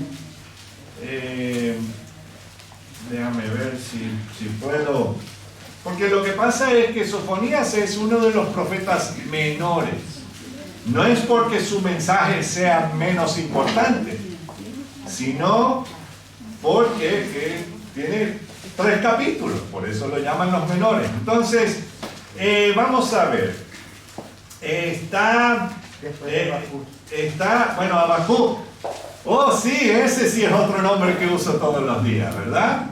Déjame ver si puedo, porque lo que pasa es que Sofonías es uno de los profetas menores. No es porque su mensaje sea menos importante, sino porque tiene 3 capítulos, por eso lo llaman los menores. Entonces, vamos a ver. Bueno, Habacuc. Oh, sí, ese sí es otro nombre que uso todos los días, ¿verdad?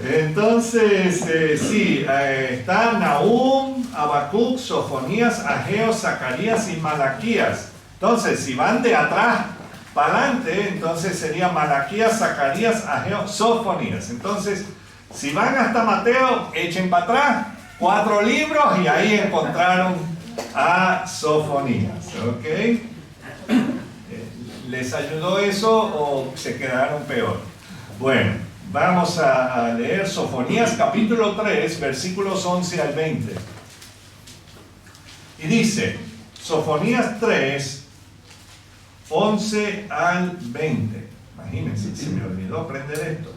Entonces, está Nahum, Habacuc, Sofonías, Ageo, Zacarías y Malaquías. Entonces, si van de atrás para adelante, entonces sería Malaquías, Zacarías, Ageo, Sofonías. Entonces, si van hasta Mateo, echen para atrás 4 libros y ahí encontraron a Sofonías. ¿Ok? ¿Les ayudó eso o se quedaron peor? Bueno. Vamos a leer Sofonías capítulo 3, versículos 11 al 20. Y dice, Sofonías 3, 11 al 20. Imagínense, se me olvidó aprender esto.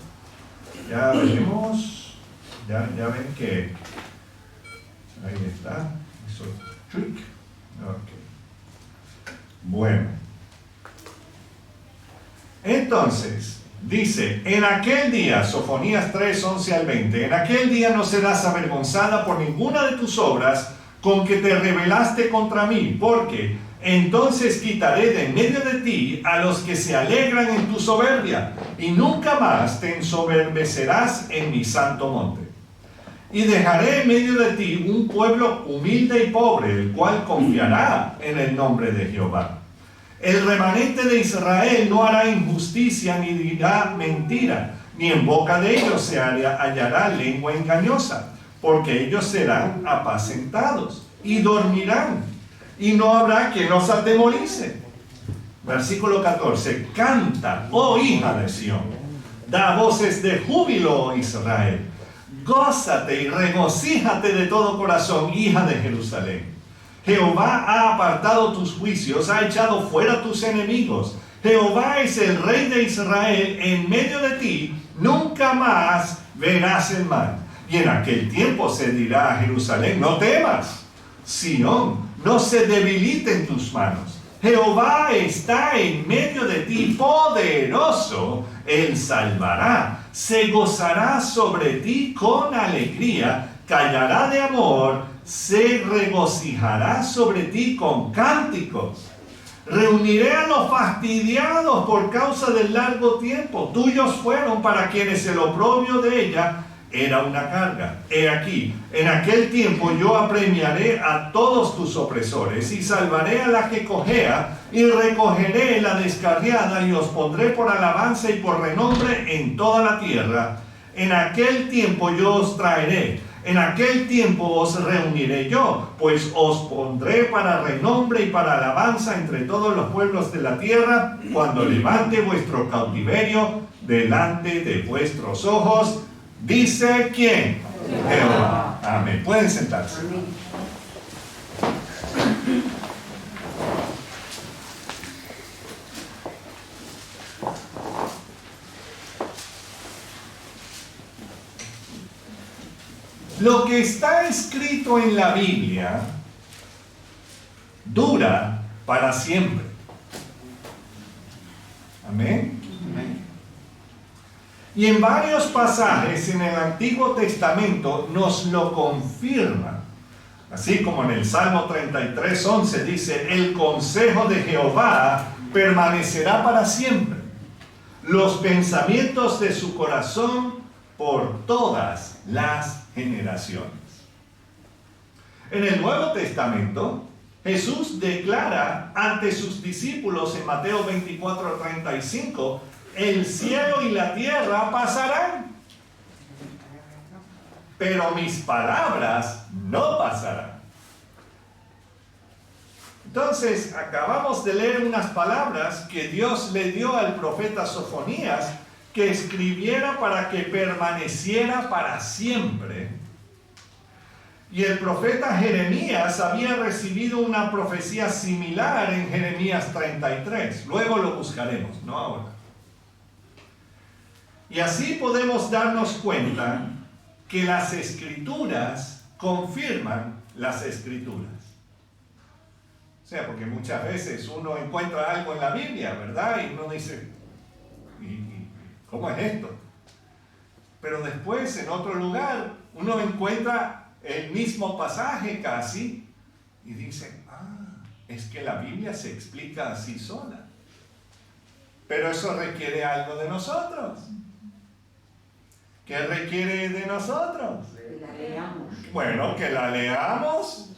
Ya veremos, ya ven que ahí está. Eso, trick. Ok. Bueno. Entonces, dice, en aquel día, Sofonías 3, 11 al 20, en aquel día no serás avergonzada por ninguna de tus obras con que te rebelaste contra mí, porque entonces quitaré de en medio de ti a los que se alegran en tu soberbia, y nunca más te ensoberbecerás en mi santo monte. Y dejaré en medio de ti un pueblo humilde y pobre, el cual confiará en el nombre de Jehová. El remanente de Israel no hará injusticia ni dirá mentira, ni en boca de ellos se hallará lengua engañosa, porque ellos serán apacentados y dormirán, y no habrá quien los atemorice. Versículo 14, canta, oh hija de Sión, da voces de júbilo, oh Israel, gózate y regocíjate de todo corazón, hija de Jerusalén. Jehová ha apartado tus juicios, ha echado fuera tus enemigos. Jehová es el rey de Israel, en medio de ti nunca más verás el mal. Y en aquel tiempo se dirá a Jerusalén, no temas, Sión, no se debilite en tus manos. Jehová está en medio de ti, poderoso, él salvará, se gozará sobre ti con alegría, callará de amor, se regocijará sobre ti con cánticos. Reuniré a los fastidiados por causa del largo tiempo. Tuyos fueron para quienes el oprobio de ella era una carga. He aquí, en aquel tiempo yo apremiaré a todos tus opresores y salvaré a la que cojea y recogeré la descarriada y os pondré por alabanza y por renombre en toda la tierra. En aquel tiempo yo os traeré, en aquel tiempo os reuniré yo, pues os pondré para renombre y para alabanza entre todos los pueblos de la tierra, cuando levante vuestro cautiverio delante de vuestros ojos. Dice ¿quién? Jehová. Amén. Pueden sentarse. Amén. Lo que está escrito en la Biblia dura para siempre. Amén. Y en varios pasajes en el Antiguo Testamento nos lo confirman. Así como en el Salmo 33:11 dice, el consejo de Jehová permanecerá para siempre, los pensamientos de su corazón por todas las generaciones. En el Nuevo Testamento, Jesús declara ante sus discípulos en Mateo 24:35, el cielo y la tierra pasarán, pero mis palabras no pasarán. Entonces, acabamos de leer unas palabras que Dios le dio al profeta Sofonías, que escribiera para que permaneciera para siempre. Y el profeta Jeremías había recibido una profecía similar en Jeremías 33. Luego lo buscaremos, no ahora. Y así podemos darnos cuenta que las Escrituras confirman las Escrituras. O sea, porque muchas veces uno encuentra algo en la Biblia, ¿verdad? Y uno dice, ¿cómo es esto? Pero después, en otro lugar, uno encuentra el mismo pasaje casi y dice, es que la Biblia se explica así sola. Pero eso requiere algo de nosotros. ¿Qué requiere de nosotros? Que la leamos. Bueno, que la leamos,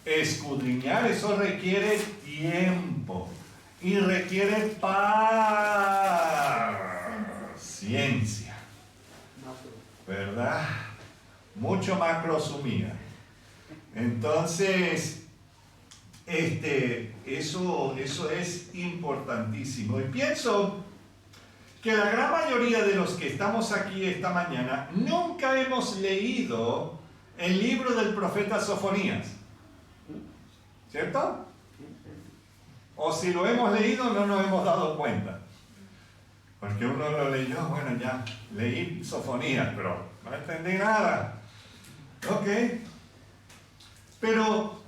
escudriñar, eso requiere tiempo y requiere paciencia, ¿verdad? Mucho macrosumía. Entonces, eso es importantísimo. Y pienso que la gran mayoría de los que estamos aquí esta mañana nunca hemos leído el libro del profeta Sofonías, ¿cierto? O si lo hemos leído no nos hemos dado cuenta, porque uno lo leyó, bueno, ya leí Sofonías, pero no entendí nada. Ok, pero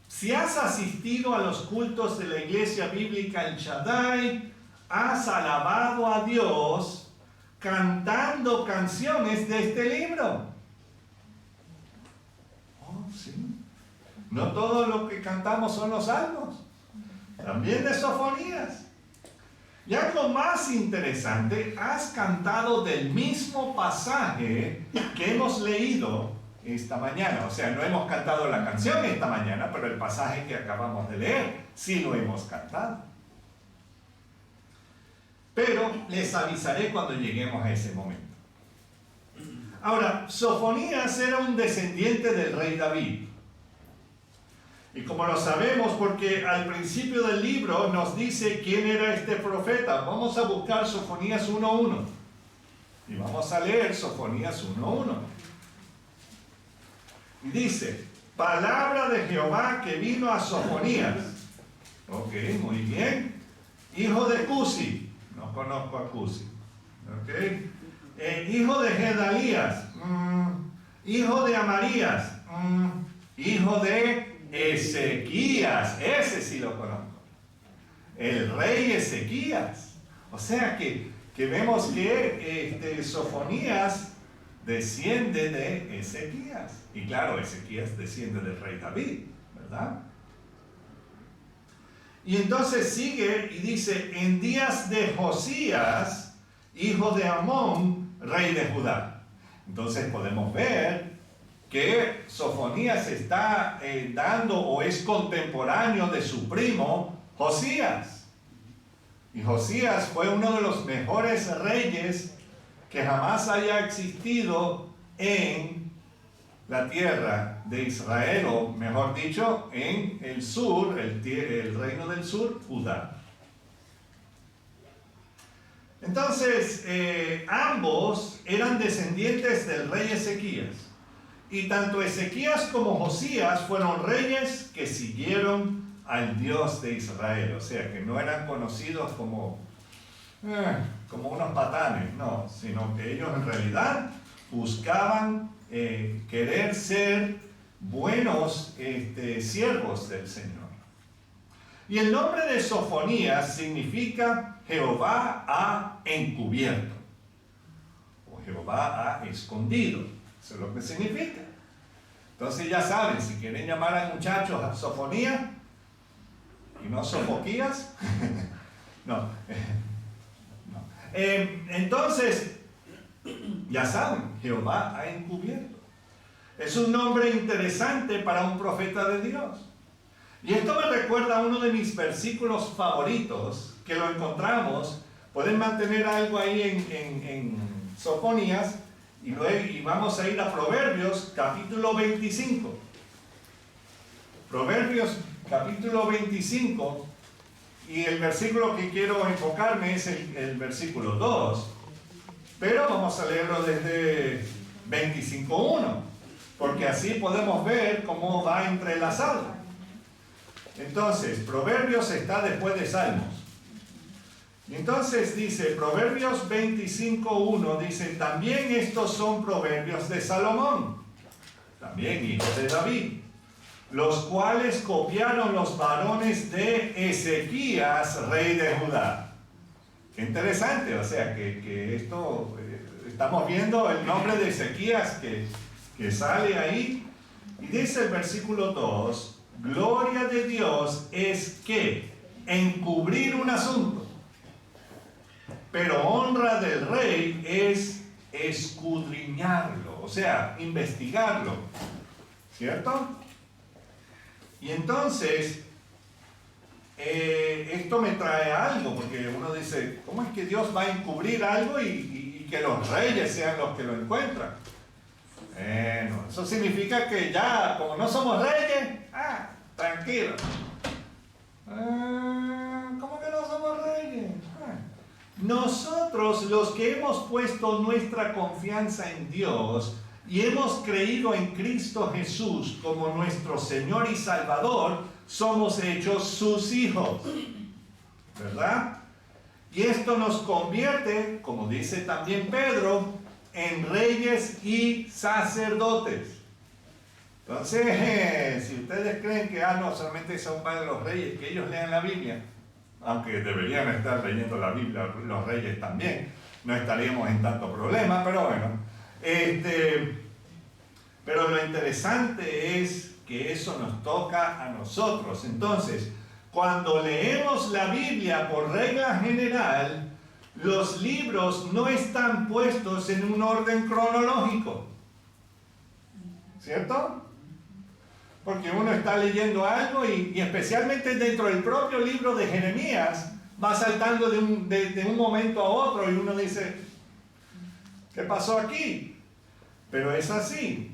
si has asistido a los cultos de la iglesia bíblica El Shaddai, has alabado a Dios cantando canciones de este libro. Oh, sí. No todo lo que cantamos son los salmos, también de Sofonías. Y algo más interesante, has cantado del mismo pasaje que hemos leído esta mañana. O sea, no hemos cantado la canción esta mañana, pero el pasaje que acabamos de leer sí lo hemos cantado. Pero les avisaré cuando lleguemos a ese momento. Ahora, Sofonías era un descendiente del rey David. Y como lo sabemos, porque al principio del libro nos dice quién era este profeta, vamos a buscar Sofonías 1:1. Y vamos a leer Sofonías 1:1. Y dice, palabra de Jehová que vino a Sofonías. Ok, muy bien. Hijo de Cusi. No conozco a Cusi. Ok. Hijo de Gedalías. Hijo de Amarías. Hijo de Ezequías, ese sí lo conozco. El rey Ezequías. O sea que vemos que Sofonías desciende de Ezequías. Y claro, Ezequías desciende del rey David, ¿verdad? Y entonces sigue y dice, en días de Josías, hijo de Amón, rey de Judá. Entonces podemos ver que Sofonías está dando o es contemporáneo de su primo Josías. Y Josías fue uno de los mejores reyes que jamás haya existido en la tierra de Israel, o mejor dicho, en el sur, el reino del sur, Judá. Entonces, ambos eran descendientes del rey Ezequías. Y tanto Ezequías como Josías fueron reyes que siguieron al Dios de Israel. O sea, que no eran conocidos como unos patanes, no, sino que ellos en realidad buscaban querer ser buenos siervos del Señor. Y el nombre de Sofonías significa Jehová ha encubierto, o Jehová ha escondido. Eso es lo que significa. Entonces ya saben, si quieren llamar al muchacho a Sofonías y no Sofoquías, no. Entonces, ya saben, Jehová ha encubierto. Es un nombre interesante para un profeta de Dios. Y esto me recuerda a uno de mis versículos favoritos, que lo encontramos. Pueden mantener algo ahí en Sofonías, y vamos a ir a Proverbios capítulo 25. Proverbios capítulo 25, y el versículo que quiero enfocarme es el versículo 2. Pero vamos a leerlo desde 25.1, porque así podemos ver cómo va entrelazado. Entonces, Proverbios está después de Salmos. Y entonces dice, Proverbios 25.1 dice, también estos son proverbios de Salomón, también hijo de David, los cuales copiaron los varones de Ezequías, rey de Judá. Qué interesante, o sea, que esto, estamos viendo el nombre de Ezequías que sale ahí, y dice el versículo 2, gloria de Dios es que encubrir un asunto, pero honra del rey es escudriñarlo, o sea, investigarlo, ¿cierto? Y entonces, esto me trae algo, porque uno dice, ¿cómo es que Dios va a encubrir algo y que los reyes sean los que lo encuentran? Bueno, eso significa que ya, como no somos reyes, tranquilo. ¿Cómo que no somos reyes? Nosotros, los que hemos puesto nuestra confianza en Dios y hemos creído en Cristo Jesús como nuestro Señor y Salvador, somos hechos sus hijos, ¿verdad? Y esto nos convierte, como dice también Pedro, en reyes y sacerdotes. Entonces, si ustedes creen que no, solamente son para los reyes, que ellos lean la Biblia, aunque deberían estar leyendo la Biblia los reyes también, no estaríamos en tanto problema, pero bueno. Pero lo interesante es que eso nos toca a nosotros. Entonces, cuando leemos la Biblia por regla general, los libros no están puestos en un orden cronológico, ¿cierto? Porque uno está leyendo algo y especialmente dentro del propio libro de Jeremías va saltando de un momento a otro y uno dice, ¿qué pasó aquí? Pero es así.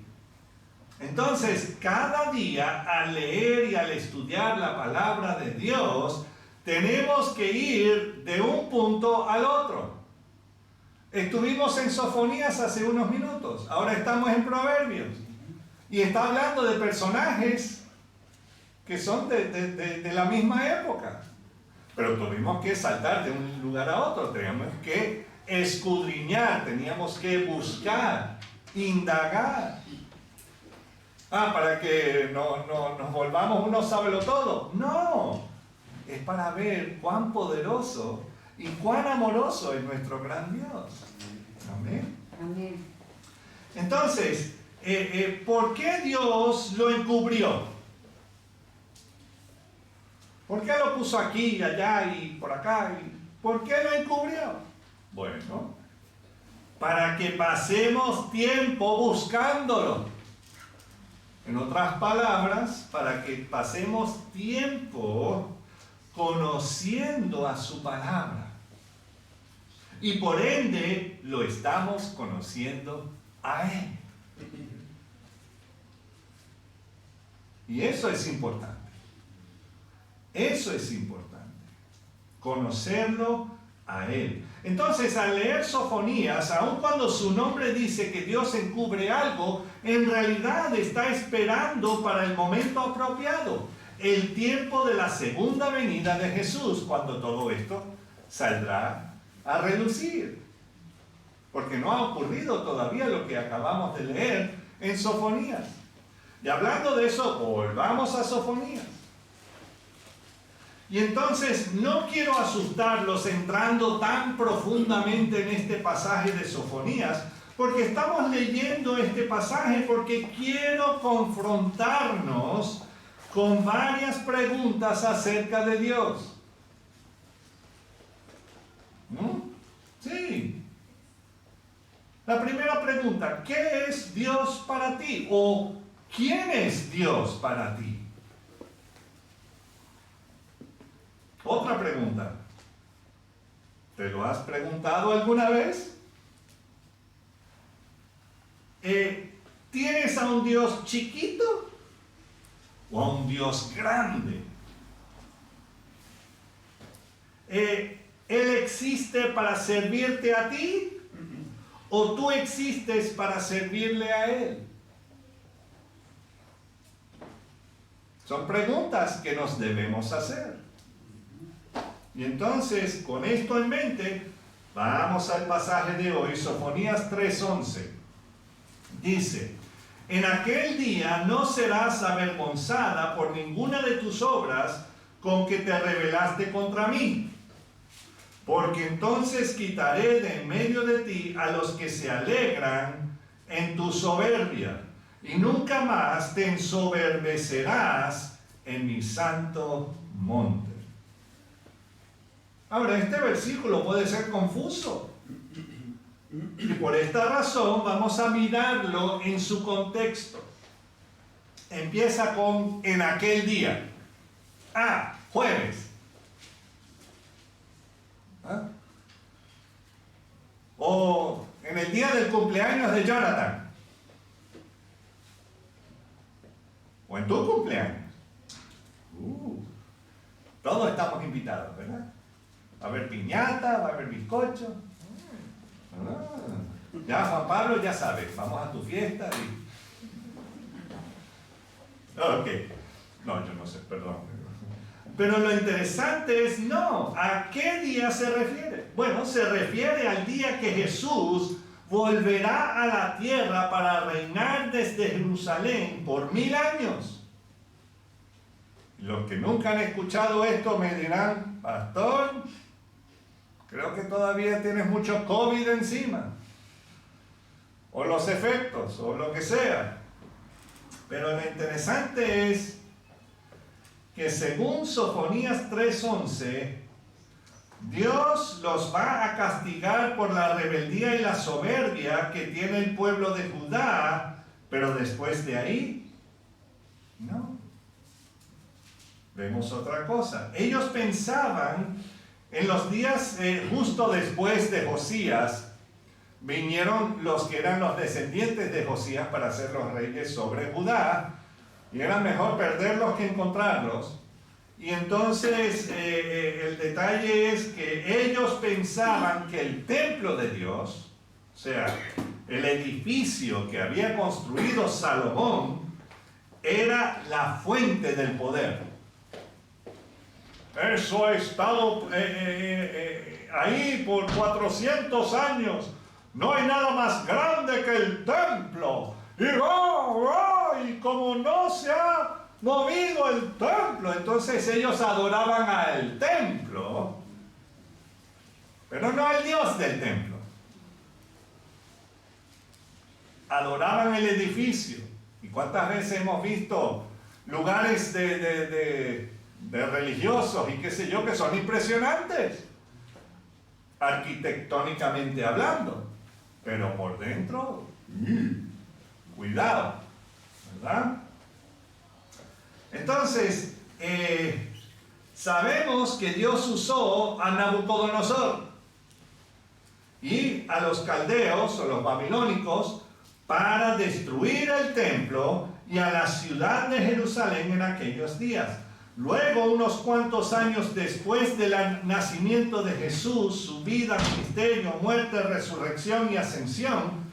Entonces, cada día al leer y al estudiar la palabra de Dios, tenemos que ir de un punto al otro. Estuvimos en Sofonías hace unos minutos, ahora estamos en Proverbios. Y está hablando de personajes que son de la misma época. Pero tuvimos que saltar de un lugar a otro, teníamos que escudriñar, teníamos que buscar, indagar. Para que no nos volvamos unos sabelotodo. No, es para ver cuán poderoso y cuán amoroso es nuestro gran Dios. Amén. Amén. Entonces, ¿por qué Dios lo encubrió? ¿Por qué lo puso aquí, allá y por acá? ¿Por qué lo encubrió? Bueno, para que pasemos tiempo buscándolo. En otras palabras, para que pasemos tiempo conociendo a su palabra. Y por ende lo estamos conociendo a Él. Y eso es importante. Eso es importante. Conocerlo a Él. Entonces, al leer Sofonías, aun cuando su nombre dice que Dios encubre algo, en realidad está esperando para el momento apropiado, el tiempo de la segunda venida de Jesús, cuando todo esto saldrá a relucir. Porque no ha ocurrido todavía lo que acabamos de leer en Sofonías. Y hablando de eso, volvamos a Sofonías. Y entonces no quiero asustarlos entrando tan profundamente en este pasaje de Sofonías, porque estamos leyendo este pasaje porque quiero confrontarnos con varias preguntas acerca de Dios. ¿No? Sí. La primera pregunta, ¿qué es Dios para ti? ¿O quién es Dios para ti? Otra pregunta. ¿Te lo has preguntado alguna vez? ¿Tienes a un Dios chiquito o a un Dios grande? ¿Él existe para servirte a ti o tú existes para servirle a Él? Son preguntas que nos debemos hacer. Y entonces, con esto en mente, vamos al pasaje de hoy, Sofonías 3:11. Dice, en aquel día no serás avergonzada por ninguna de tus obras con que te rebelaste contra mí, porque entonces quitaré de en medio de ti a los que se alegran en tu soberbia, y nunca más te ensoberbecerás en mi santo monte. Ahora, este versículo puede ser confuso. Y por esta razón vamos a mirarlo en su contexto. Empieza con en aquel día. Jueves. O en el día del cumpleaños de Jonathan. O en tu cumpleaños. Todos estamos invitados, ¿verdad? Va a haber piñata, va a haber bizcocho. Ya Juan Pablo ya sabe, vamos a tu fiesta Ok. No, yo no sé, perdón. Pero lo interesante es, ¿a qué día se refiere? Bueno, se refiere al día que Jesús volverá a la tierra para reinar desde Jerusalén por 1000 años. Los que nunca han escuchado esto me dirán, pastor, creo que todavía tienes mucho COVID encima, o los efectos, o lo que sea. Pero lo interesante es que según Sofonías 3:11, Dios los va a castigar por la rebeldía y la soberbia que tiene el pueblo de Judá, pero después de ahí, no. Vemos otra cosa. Ellos pensaban, en los días justo después de Josías, vinieron los que eran los descendientes de Josías para ser los reyes sobre Judá, y era mejor perderlos que encontrarlos. Y entonces el detalle es que ellos pensaban que el templo de Dios, o sea, el edificio que había construido Salomón, era la fuente del poder. Eso ha estado ahí por 400 años. No hay nada más grande que el templo. Y como no se ha movido el templo, entonces ellos adoraban al templo, pero no al Dios del templo. adoraban el edificio. ¿Y cuántas veces hemos visto lugares de religiosos y qué sé yo, que son impresionantes, arquitectónicamente hablando, pero por dentro, cuidado, ¿verdad? Entonces, sabemos que Dios usó a Nabucodonosor y a los caldeos o los babilónicos para destruir el templo y a la ciudad de Jerusalén en aquellos días. Luego, unos cuantos años después del nacimiento de Jesús, su vida, ministerio, muerte, resurrección y ascensión,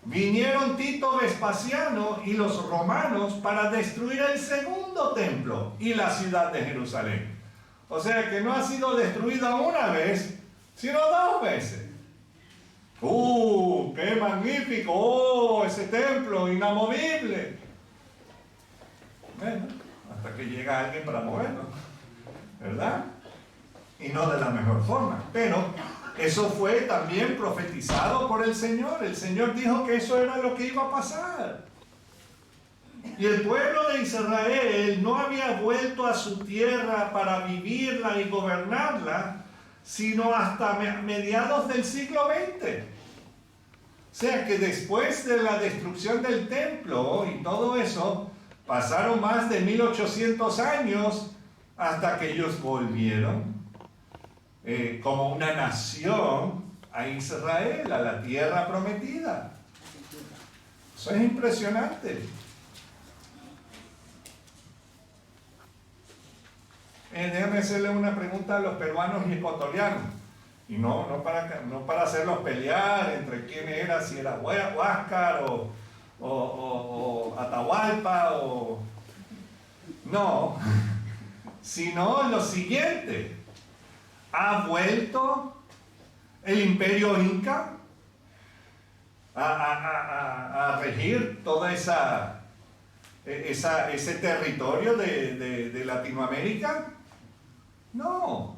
vinieron Tito Vespasiano y los romanos para destruir el segundo templo y la ciudad de Jerusalén. O sea que no ha sido destruida una vez, sino 2 veces. ¡Qué magnífico! ¡Oh, ese templo inamovible! Bueno, hasta que llega alguien para moverlo, ¿verdad? Y no de la mejor forma. Pero eso fue también profetizado por el Señor. El Señor dijo que eso era lo que iba a pasar. Y el pueblo de Israel no había vuelto a su tierra para vivirla y gobernarla, sino hasta mediados del siglo XX. O sea que después de la destrucción del templo y todo eso, pasaron más de 1800 años hasta que ellos volvieron como una nación a Israel, a la tierra prometida. Eso es impresionante. Déjame hacerle una pregunta a los peruanos y ecuatorianos. Y no para hacerlos pelear entre quién era, si era Huáscar o Atahualpa no, sino lo siguiente: ha vuelto el imperio inca a regir toda ese territorio de Latinoamérica. No, o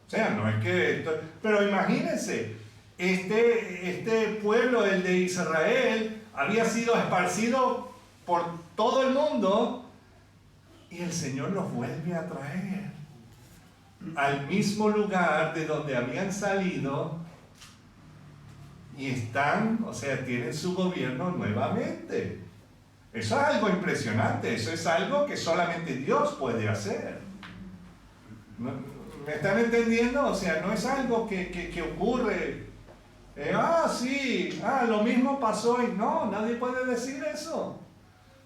sea, no es que pero imagínense, este pueblo, el de Israel, había sido esparcido por todo el mundo y el Señor los vuelve a traer al mismo lugar de donde habían salido y están, o sea, tienen su gobierno nuevamente. Eso es algo impresionante, eso es algo que solamente Dios puede hacer. ¿Me están entendiendo? O sea, no es algo que ocurre. Sí, lo mismo pasó y no, nadie puede decir eso.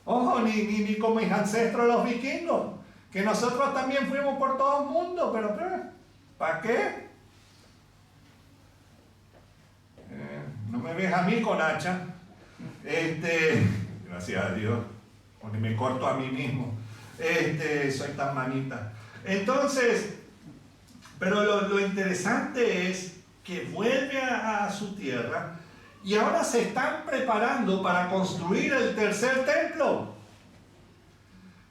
Ojo, ni como mis ancestros los vikingos, que nosotros también fuimos por todo el mundo, pero ¿para qué? No me ves a mí con hacha. Gracias a Dios, porque me corto a mí mismo. Soy tan manita. Entonces, pero lo interesante es que vuelve a su tierra y ahora se están preparando para construir el tercer templo,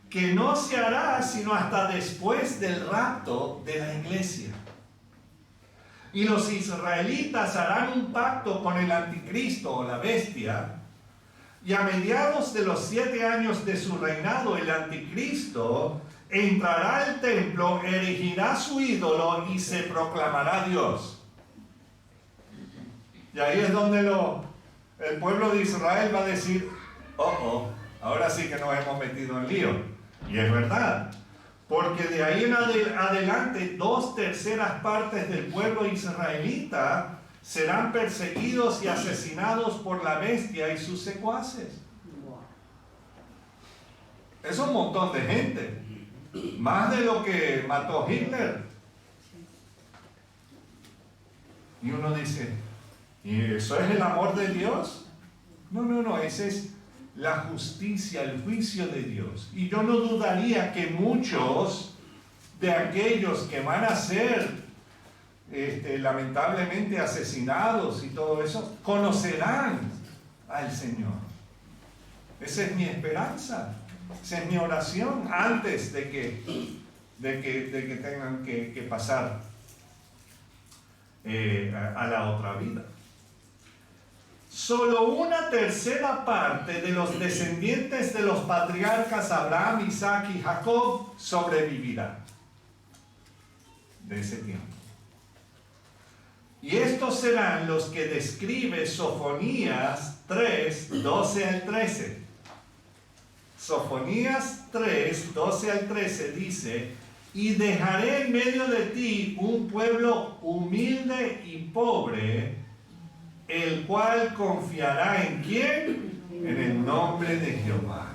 que no se hará sino hasta después del rapto de la iglesia. Y los israelitas harán un pacto con el anticristo o la bestia, y a mediados de los 7 años de su reinado, el anticristo entrará al templo, erigirá su ídolo y se proclamará Dios. Y ahí es donde el pueblo de Israel va a decir: ahora sí que nos hemos metido en lío. Y es verdad, porque de ahí en adelante 2/3 partes del pueblo israelita serán perseguidos y asesinados por la bestia y sus secuaces. Es un montón de gente, más de lo que mató Hitler. Y uno dice: ¿y eso es el amor de Dios? No, esa es la justicia, el juicio de Dios. Y yo no dudaría que muchos de aquellos que van a ser lamentablemente asesinados y todo eso, conocerán al Señor. Esa es mi esperanza, esa es mi oración antes de que tengan que pasar a la otra vida. solo una tercera parte de los descendientes de los patriarcas Abraham, Isaac y Jacob sobrevivirá de ese tiempo. Y estos serán los que describe Sofonías 3, 12 al 13. Sofonías 3, 12 al 13 dice: y dejaré en medio de ti un pueblo humilde y pobre, el cual confiará ¿en quién? En el nombre de Jehová.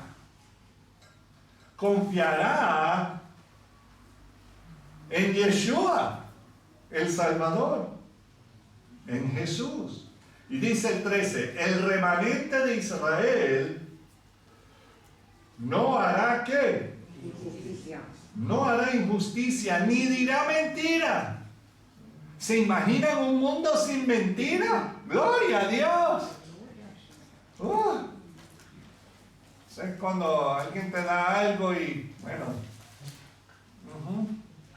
Confiará en Yeshua, el Salvador, en Jesús. Y dice el 13, el remanente de Israel no hará ¿qué? Injusticia. No hará injusticia, ni dirá mentira. ¿Se imaginan un mundo sin mentira? ¡Gloria a Dios! Es cuando alguien te da algo y, bueno,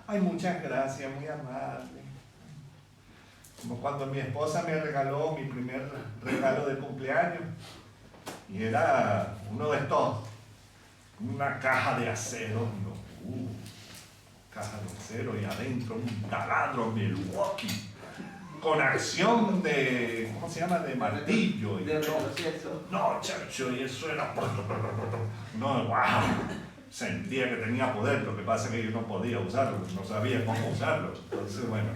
ay, muchas gracias, muy amable. Como cuando mi esposa me regaló mi primer regalo de cumpleaños. Y era uno de estos, una caja de acero. Digo, caja de acero y adentro un taladro Milwaukee con acción de, ¿cómo se llama? De martillo. Y no, chacho, y eso era... No, wow. Sentía que tenía poder, lo que pasa es que yo no podía usarlo, no sabía cómo usarlo. Entonces, bueno.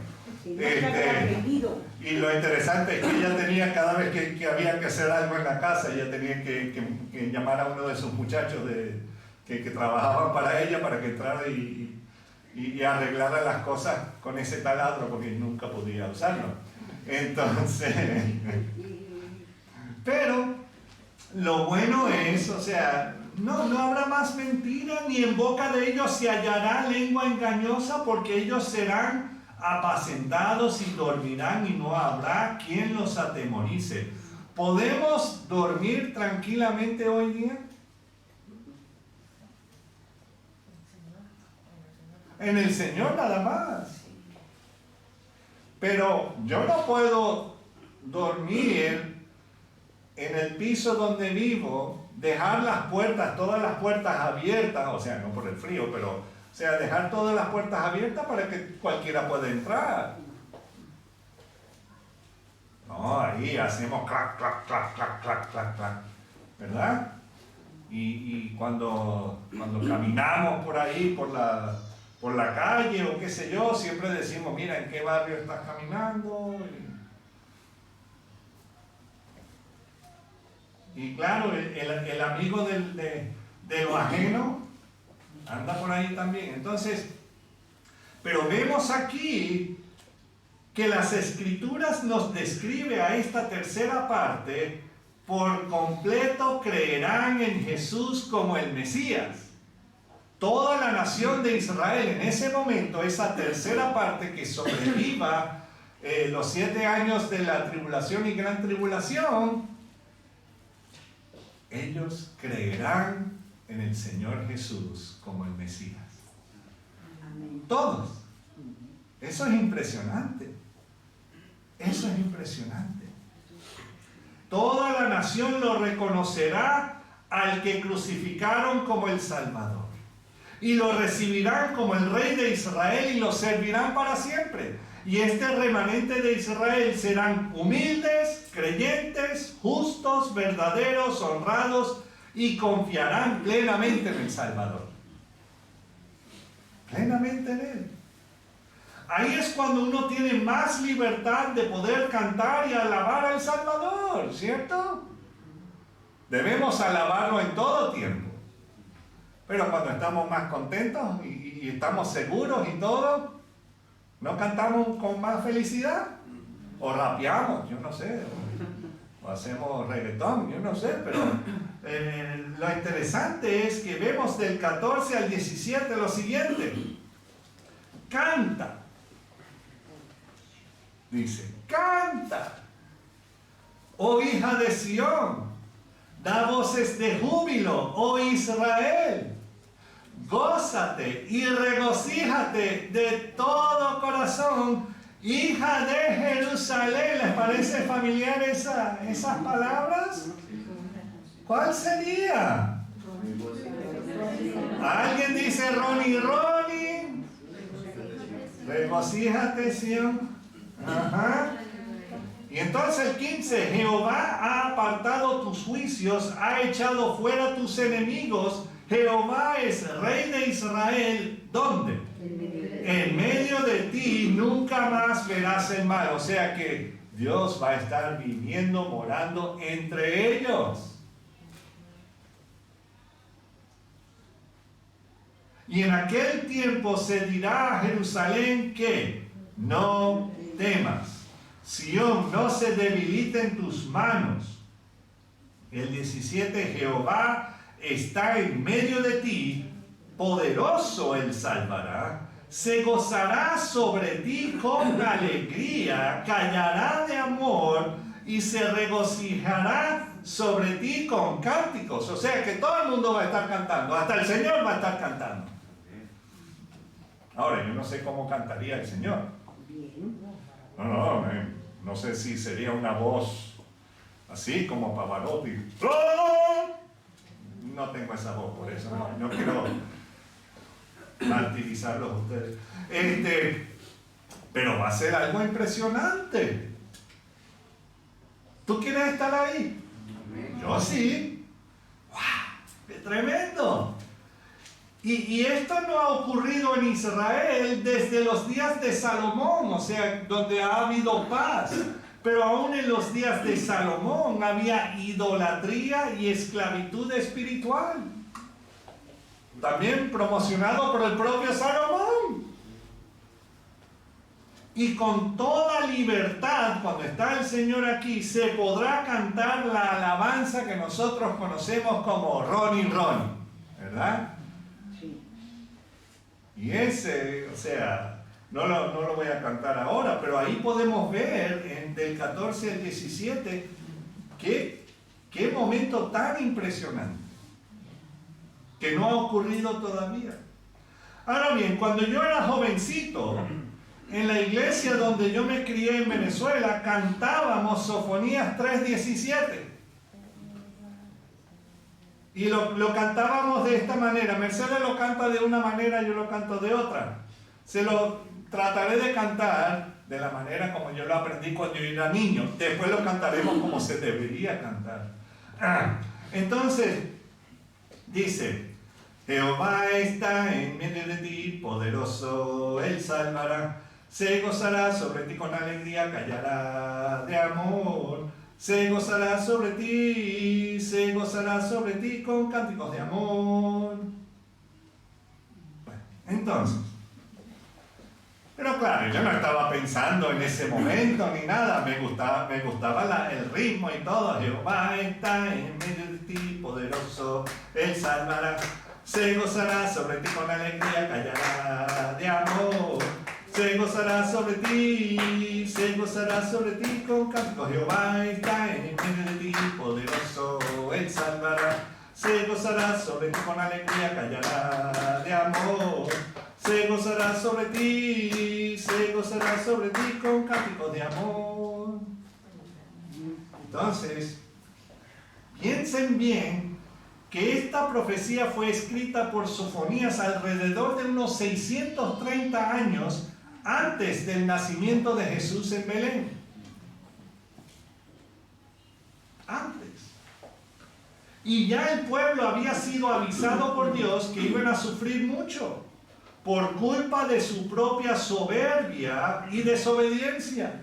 Y lo interesante es que ella tenía, cada vez que había que hacer algo en la casa, ella tenía que llamar a uno de sus muchachos que trabajaban para ella para que entrara y arreglara las cosas con ese taladro, porque nunca podía usarlo. Entonces, pero lo bueno es, o sea, no habrá más mentira, ni en boca de ellos se hallará lengua engañosa, porque ellos serán apacentados y dormirán, y no habrá quien los atemorice. ¿Podemos dormir tranquilamente hoy día? En el Señor nada más. Pero yo no puedo dormir en el piso donde vivo, dejar las puertas, todas las puertas abiertas, o sea, no por el frío, pero, o sea, dejar todas las puertas abiertas para que cualquiera pueda entrar. No, ahí hacemos clac, clac, clac, clac, clac, clac, clac, ¿verdad? Y cuando caminamos por ahí, por la calle o qué sé yo, siempre decimos, mira, ¿en qué barrio estás caminando? Y claro, el amigo de lo ajeno anda por ahí también. Entonces, pero vemos aquí que las Escrituras nos describe a esta tercera parte: por completo creerán en Jesús como el Mesías. Toda la nación de Israel en ese momento, esa tercera parte que sobreviva los 7 años de la tribulación y gran tribulación, ellos creerán en el Señor Jesús como el Mesías. Todos. Eso es impresionante. Eso es impresionante. Toda la nación lo reconocerá al que crucificaron como el Salvador. Y lo recibirán como el Rey de Israel y lo servirán para siempre. Y este remanente de Israel serán humildes, creyentes, justos, verdaderos, honrados, y confiarán plenamente en el Salvador. Plenamente en Él. Ahí es cuando uno tiene más libertad de poder cantar y alabar al Salvador, ¿cierto? Debemos alabarlo en todo tiempo. Pero cuando estamos más contentos y estamos seguros y todo, ¿no cantamos con más felicidad? O rapeamos, yo no sé, o hacemos reggaetón, yo no sé, pero lo interesante es que vemos del 14 al 17 lo siguiente: canta, dice, canta, oh hija de Sión, da voces de júbilo, oh Israel. Gózate y regocíjate de todo corazón Hija de Jerusalén, ¿les parece familiar esas palabras? ¿Cuál sería? ¿Alguien dice Ronnie? Regocíjate, Sión. Ajá. Y entonces el 15, Jehová ha apartado tus juicios, ha echado fuera tus enemigos. Jehová es rey de Israel. ¿Dónde? En medio de ti nunca más verás el mal. O sea que Dios va a estar viviendo, morando entre ellos. Y en aquel tiempo se dirá a Jerusalén que no temas. Sión, no se debilite en tus manos. El 17, Jehová está en medio de ti, poderoso él salvará. Se gozará sobre ti con alegría, callará de amor y se regocijará sobre ti con cánticos. O sea que todo el mundo va a estar cantando, hasta el Señor va a estar cantando. Ahora, yo no sé cómo cantaría el Señor. No sé si sería una voz así como Pavarotti. No tengo esa voz, por eso no quiero martirizarlos a ustedes. Pero va a ser algo impresionante. ¿Tú quieres estar ahí? Yo sí. ¡Wow! ¡Qué tremendo! Y esto no ha ocurrido en Israel desde los días de Salomón, o sea, donde ha habido paz. Pero aún en los días de Salomón había idolatría y esclavitud espiritual. También promocionado por el propio Salomón. Y con toda libertad, cuando está el Señor aquí, se podrá cantar la alabanza que nosotros conocemos como Ronnie, ¿verdad? Y ese, o sea, no lo voy a cantar ahora, pero ahí podemos ver del 14 al 17 qué momento tan impresionante que no ha ocurrido todavía. Ahora bien, cuando yo era jovencito, en la iglesia donde yo me crié en Venezuela, cantábamos Sofonías 3:17. Y lo cantábamos de esta manera. Mercedes lo canta de una manera, yo lo canto de otra. Se lo trataré de cantar de la manera como yo lo aprendí cuando yo era niño. Después lo cantaremos como se debería cantar. Entonces, dice: Jehová está en medio de ti, poderoso él salvará. Se gozará sobre ti con alegría, callará de amor. Se gozará sobre ti con cánticos de amor. Bueno, entonces, pero claro, yo no estaba pensando en ese momento ni nada, me gustaba el ritmo y todo. Jehová está en medio de ti, poderoso, él salvará. Se gozará sobre ti con alegría, callará de amor. Se gozará sobre ti con cánticos. Jehová está en medio de ti, poderoso, él salvará. Se gozará sobre ti con alegría, callará de amor. Se gozará sobre ti con cánticos de amor. Entonces, piensen bien que esta profecía fue escrita por Sofonías alrededor de unos 630 años antes del nacimiento de Jesús en Belén. Antes. Y ya el pueblo había sido avisado por Dios que iban a sufrir mucho por culpa de su propia soberbia y desobediencia.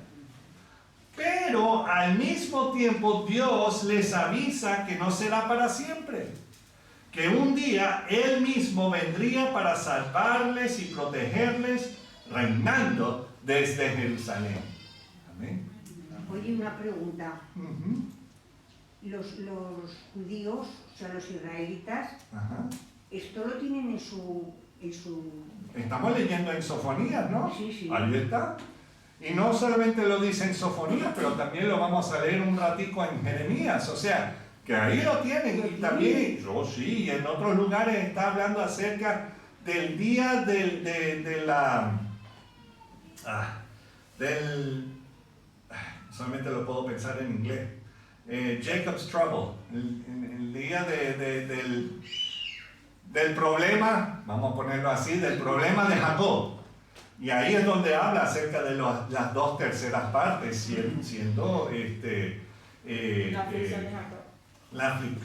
Pero al mismo tiempo Dios les avisa que no será para siempre, que un día Él mismo vendría para salvarles y protegerles, reinando desde Jerusalén. Amén. Oye, una pregunta. Los judíos, o sea, los israelitas, esto lo tienen en su... Estamos leyendo en Sofonías, ¿no? Sí. Ahí está. Y no solamente lo dice en Sofonías, pero también lo vamos a leer un ratico en Jeremías. O sea, que ahí lo tienen. Y también, sí, en otros lugares está hablando acerca del día de solamente lo puedo pensar en inglés, Jacob's Trouble, el día del problema, vamos a ponerlo así, del problema de Jacob. Y ahí es donde habla acerca de las 2 terceras partes, siendo La aflicción de Jacob.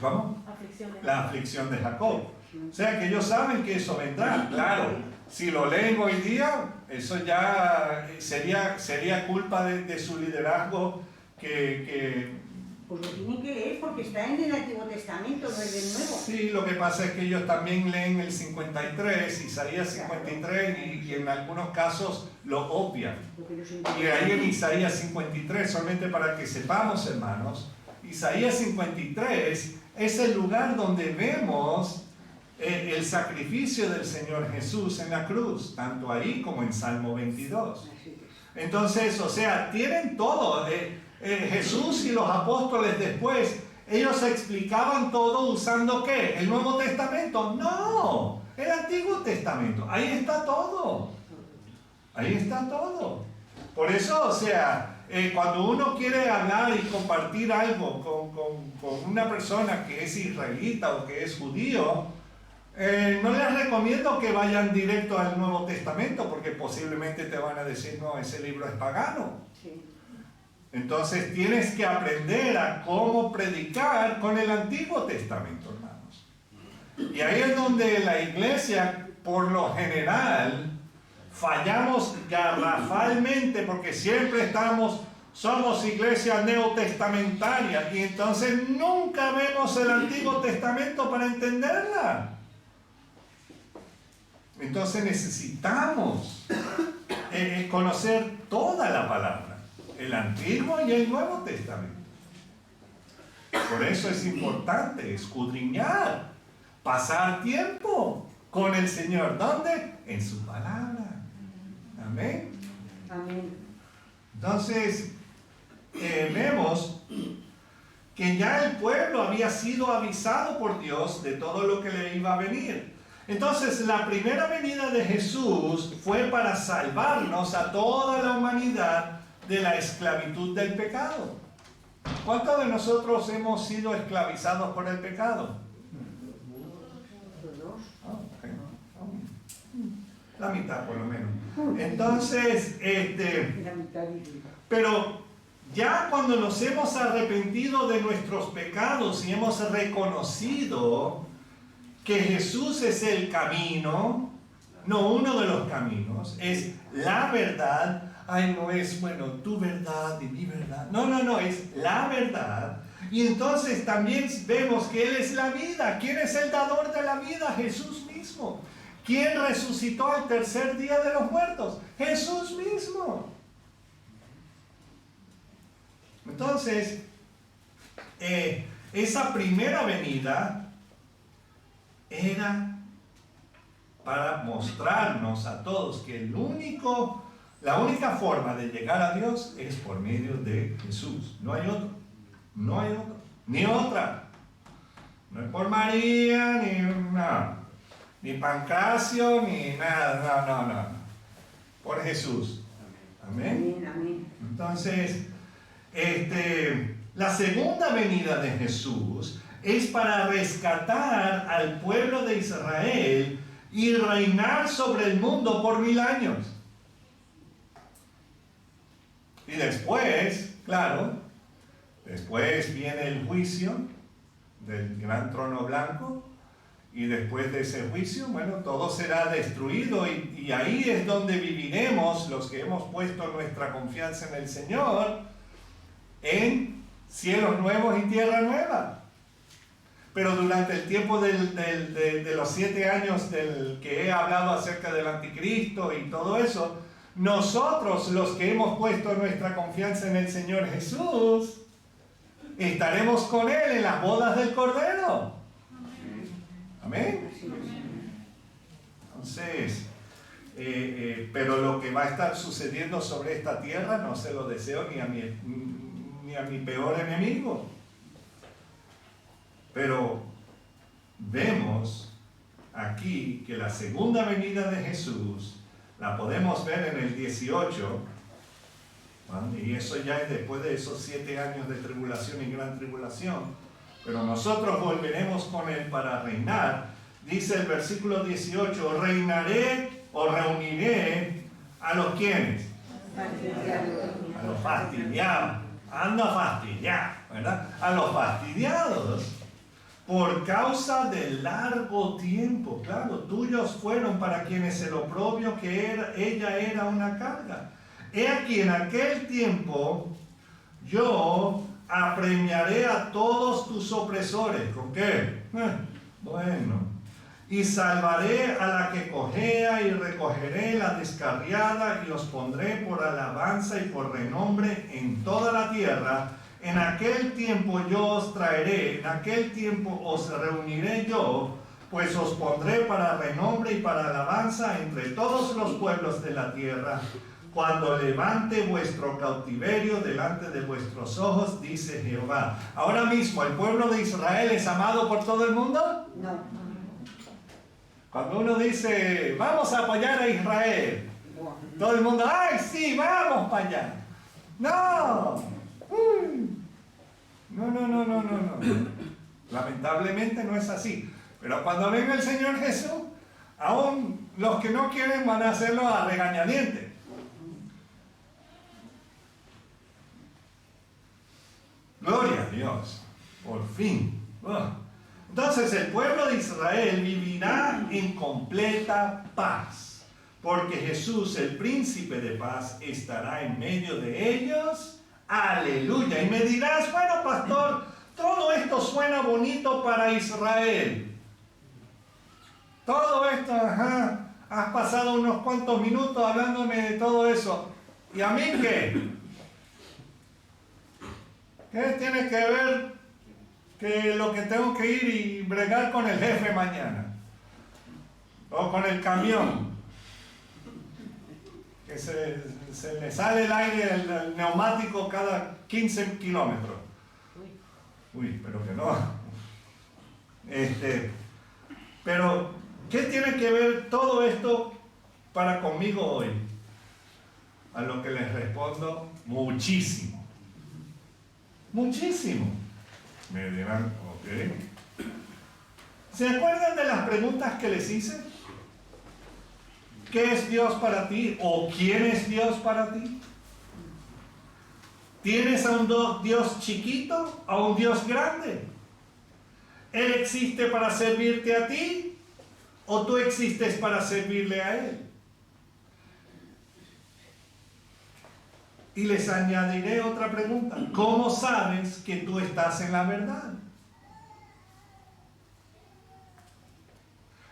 ¿cómo? Aflicción de La aflicción de Jacob. O sea que ellos saben que eso vendrá. Claro, si lo leen hoy día, eso ya sería culpa de su liderazgo Pues lo tienen que leer porque está en el Antiguo Testamento, no es del Nuevo. Sí, lo que pasa es que ellos también leen el 53, Isaías 53, y en algunos casos lo obvian. Y ahí en Isaías 53, solamente para que sepamos, hermanos, Isaías 53 es el lugar donde vemos el sacrificio del Señor Jesús en la cruz, tanto ahí como en Salmo 22. Entonces, o sea, tienen todo. Jesús y los apóstoles después, ellos explicaban todo usando ¿qué? ¿El Nuevo Testamento? No, el Antiguo Testamento. Ahí está todo. Ahí está todo. Por eso, o sea, cuando uno quiere hablar y compartir algo con una persona que es israelita o que es judío, no les recomiendo que vayan directo al Nuevo Testamento, porque posiblemente te van a decir, no, ese libro es pagano. Sí. Entonces tienes que aprender a cómo predicar con el Antiguo Testamento, hermanos. Y ahí es donde la iglesia, por lo general, fallamos garrafalmente, porque siempre somos iglesia neotestamentaria, y entonces nunca vemos el Antiguo Testamento para entenderla. Entonces necesitamos conocer toda la palabra, el Antiguo y el Nuevo Testamento. Por eso es importante escudriñar, pasar tiempo con el Señor. ¿Dónde? En su palabra. Amén. Amén. Entonces, vemos que ya el pueblo había sido avisado por Dios de todo lo que le iba a venir. Entonces, la primera venida de Jesús fue para salvarnos a toda la humanidad de la esclavitud del pecado. ¿Cuántos de nosotros hemos sido esclavizados por el pecado? La mitad por lo menos. Entonces, pero ya cuando nos hemos arrepentido de nuestros pecados y hemos reconocido que Jesús es el camino, no uno de los caminos, es la verdad. Ay, no es, bueno, tu verdad y mi verdad. No, no, no, es la verdad. Y entonces también vemos que Él es la vida. ¿Quién es el dador de la vida? Jesús mismo. ¿Quién resucitó al tercer día de los muertos? Jesús mismo. Entonces, esa primera venida era para mostrarnos a todos que la única forma de llegar a Dios es por medio de Jesús. No hay otro. No hay otro. Ni otra. No es por María, ni Pancracio, ni nada. No. Por Jesús. Amén. Amén. Entonces, la segunda venida de Jesús es para rescatar al pueblo de Israel y reinar sobre el mundo por 1000 años. Y después, claro, después viene el juicio del gran trono blanco, y después de ese juicio, bueno, todo será destruido, y ahí es donde viviremos los que hemos puesto nuestra confianza en el Señor, en cielos nuevos y tierra nueva. Pero durante el tiempo de los 7 años del que he hablado acerca del anticristo y todo eso, nosotros los que hemos puesto nuestra confianza en el Señor Jesús, estaremos con Él en las bodas del Cordero. Amén. Entonces, pero lo que va a estar sucediendo sobre esta tierra no se lo deseo ni a mi peor enemigo. Pero vemos aquí que la segunda venida de Jesús la podemos ver en el 18, ¿vale? Y eso ya es después de esos 7 años de tribulación y gran tribulación. Pero nosotros volveremos con Él para reinar. Dice el versículo 18, reinaré o reuniré a los quienes. A los fastidiados. Ando a fastidiar, ¿verdad? A los fastidiados. Por causa del largo tiempo, claro, tuyos fueron para quienes el oprobio que era, ella era una carga. He aquí en aquel tiempo yo apremiaré a todos tus opresores. ¿Con qué? Bueno. Y salvaré a la que cojea y recogeré la descarriada y los pondré por alabanza y por renombre en toda la tierra. En aquel tiempo yo os traeré, en aquel tiempo os reuniré yo, pues os pondré para renombre y para alabanza entre todos los pueblos de la tierra. Cuando levante vuestro cautiverio delante de vuestros ojos, dice Jehová. Ahora mismo, ¿el pueblo de Israel es amado por todo el mundo? No. Cuando uno dice, vamos a apoyar a Israel, todo el mundo, ¡ay, sí, vamos para allá! ¡No! No. Lamentablemente no es así. Pero cuando venga el Señor Jesús, aún los que no quieren van a hacerlo a regañadientes. Gloria a Dios, por fin. Entonces el pueblo de Israel vivirá en completa paz, porque Jesús, el príncipe de paz, estará en medio de ellos. Aleluya. Y me dirás, bueno, pastor, todo esto suena bonito para Israel. Todo esto, has pasado unos cuantos minutos hablándome de todo eso. ¿Y a mí qué? ¿Qué tiene que ver que lo que tengo que ir y bregar con el jefe mañana? O con el camión. Que se le sale el aire, el neumático cada 15 kilómetros. Uy, pero que no. Pero, ¿qué tiene que ver todo esto para conmigo hoy? A lo que les respondo, muchísimo. Muchísimo. Me dirán, ok. ¿Se acuerdan de las preguntas que les hice? ¿Qué es Dios para ti? ¿O quién es Dios para ti? ¿Tienes a un Dios chiquito o a un Dios grande? ¿Él existe para servirte a ti o tú existes para servirle a Él? Y les añadiré otra pregunta. ¿Cómo sabes que tú estás en la verdad?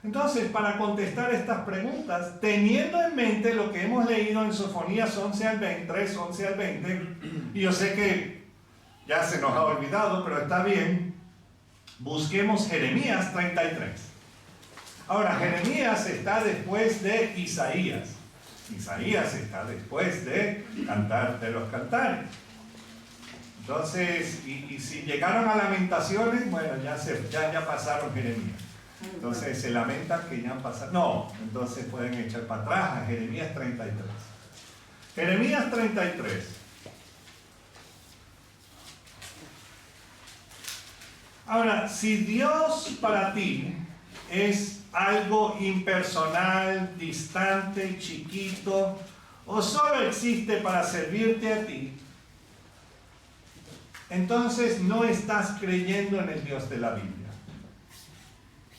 Entonces, para contestar estas preguntas, teniendo en mente lo que hemos leído en Sofonías 11 al 20, 3, 11 al 20, y yo sé que ya se nos ha olvidado, pero está bien, busquemos Jeremías 33. Ahora, Jeremías está después de Isaías. Isaías está después de Cantar de los Cantares. Entonces, y si llegaron a Lamentaciones, bueno, ya pasaron Jeremías. Entonces se lamentan que ya han pasado. No, entonces pueden echar para atrás a Jeremías 33. Jeremías 33. Ahora, si Dios para ti es algo impersonal, distante, chiquito, o solo existe para servirte a ti, entonces no estás creyendo en el Dios de la Biblia.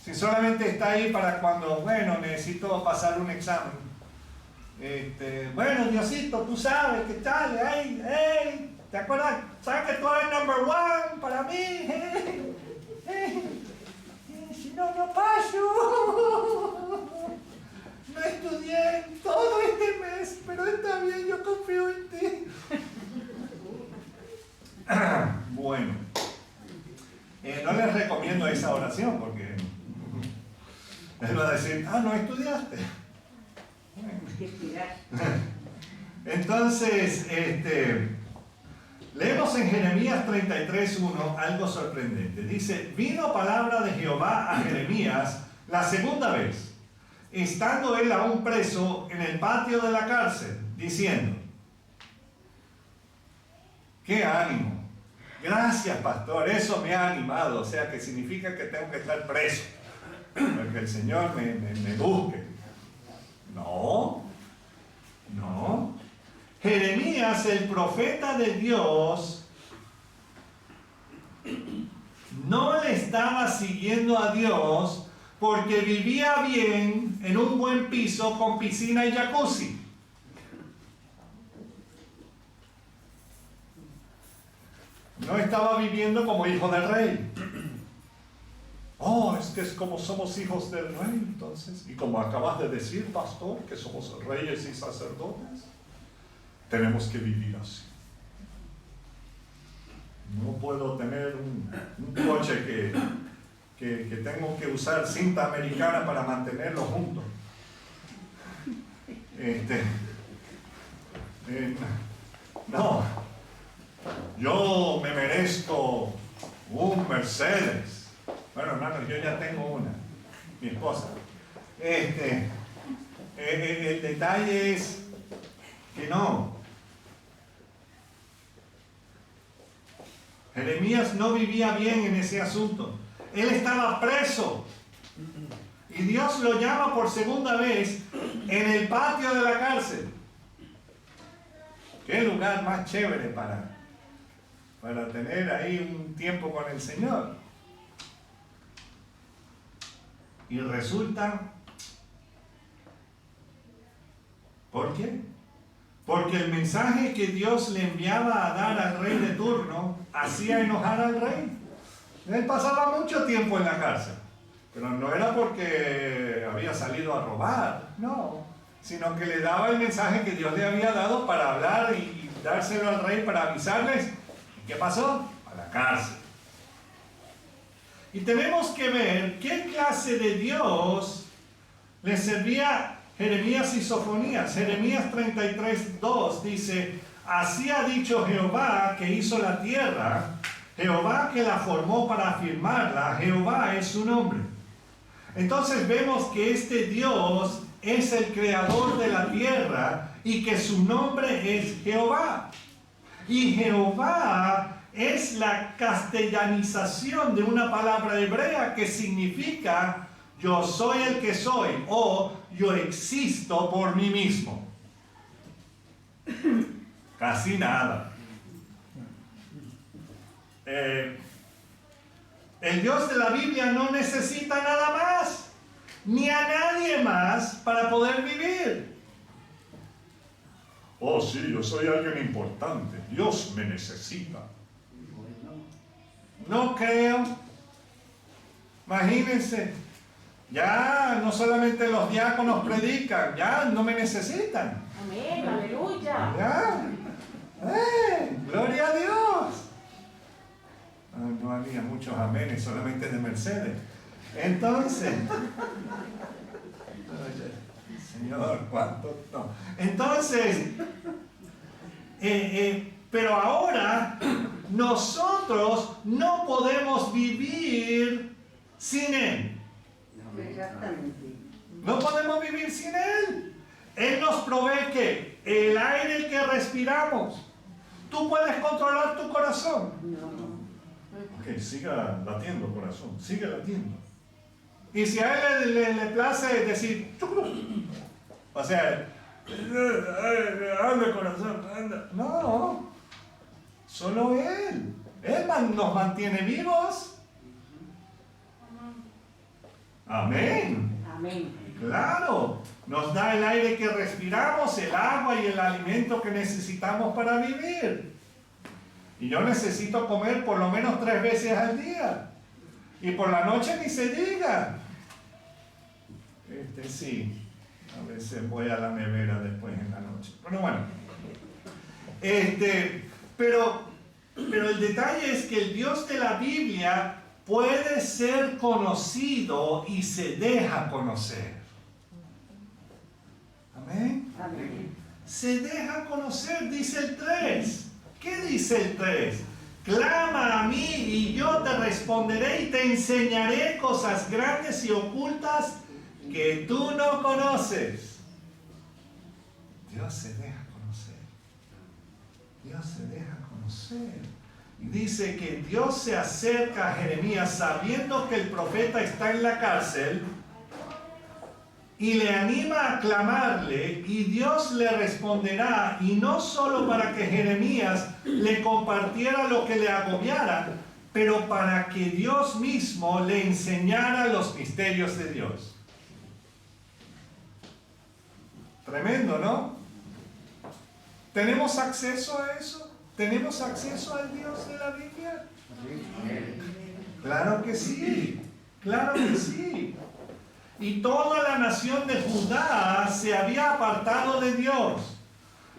Si solamente está ahí para cuando, bueno, necesito pasar un examen. Bueno, Diosito, tú sabes qué tal, hey, ¿te acuerdas? ¿Sabes que tú eres number one para mí? Si no paso. No estudié todo este mes, pero está bien, yo confío en ti. Bueno, no les recomiendo esa oración porque él va a decir, no estudiaste. Entonces, leemos en Jeremías 33:1 algo sorprendente. Dice, vino palabra de Jehová a Jeremías la segunda vez, estando él aún preso en el patio de la cárcel, diciendo, ¡Qué ánimo! Gracias, pastor, eso me ha animado, o sea que significa que tengo que estar preso, para que el Señor me busque. No, no. Jeremías, el profeta de Dios, no le estaba siguiendo a Dios porque vivía bien en un buen piso con piscina y jacuzzi. No estaba viviendo como hijo del rey. Oh, es que es como somos hijos del rey, entonces. Y como acabas de decir, pastor, que somos reyes y sacerdotes, tenemos que vivir así. No puedo tener un coche que tengo que usar cinta americana para mantenerlo junto. No. Yo me merezco un Mercedes. Bueno, hermano, yo ya tengo una, mi esposa. El detalle es que no. Jeremías no vivía bien en ese asunto. Él estaba preso. Y Dios lo llama por segunda vez en el patio de la cárcel. Qué lugar más chévere para tener ahí un tiempo con el Señor. Y resulta, ¿por qué? Porque el mensaje que Dios le enviaba a dar al rey de turno hacía enojar al rey. Él pasaba mucho tiempo en la cárcel, pero no era porque había salido a robar, no, sino que le daba el mensaje que Dios le había dado para hablar y dárselo al rey para avisarles. ¿Qué pasó? A la cárcel. Y tenemos que ver qué clase de Dios le servía Jeremías y Sofonías. Jeremías 33:2 dice: así ha dicho Jehová que hizo la tierra, Jehová que la formó para afirmarla, Jehová es su nombre. Entonces vemos que este Dios es el creador de la tierra y que su nombre es Jehová. Y Jehová es la castellanización de una palabra hebrea que significa yo soy el que soy o yo existo por mí mismo. Casi nada. El Dios de la Biblia no necesita nada más, ni a nadie más para poder vivir. Oh, sí, yo soy alguien importante. Dios me necesita. No creo. Imagínense, ya no solamente los diáconos predican, ya no me necesitan. Amén, aleluya. Ya. Gloria a Dios. No había muchos amenes, solamente de Mercedes. Entonces, Señor, ¿cuánto? No. Entonces, pero ahora nosotros no podemos vivir sin Él. Exactamente. No podemos vivir sin Él. Él nos provee ¿qué? El aire que respiramos. Tú puedes controlar tu corazón. No. Ok, siga latiendo, corazón, sigue latiendo. Y si a él le place decir, o sea, anda corazón, anda. No, solo Él. Él nos mantiene vivos. Amén. Amén. Claro, nos da el aire que respiramos, el agua y el alimento que necesitamos para vivir. Y yo necesito comer por lo menos 3 veces al día. Y por la noche ni se diga. Sí, a veces voy a la nevera después en la noche. Bueno. Pero el detalle es que el Dios de la Biblia puede ser conocido y se deja conocer. Amén. Amén. Se deja conocer, dice el 3. ¿Qué dice el 3? Clama a mí y yo te responderé y te enseñaré cosas grandes y ocultas que tú no conoces. Dios se deja conocer. Dios se deja conocer. Y dice que Dios se acerca a Jeremías sabiendo que el profeta está en la cárcel y le anima a clamarle, y Dios le responderá, y no solo para que Jeremías le compartiera lo que le agobiara, pero para que Dios mismo le enseñara los misterios de Dios. Tremendo, ¿no? ¿Tenemos acceso a eso? ¿Tenemos acceso al Dios de la Biblia? Claro que sí, claro que sí. Y toda la nación de Judá se había apartado de Dios.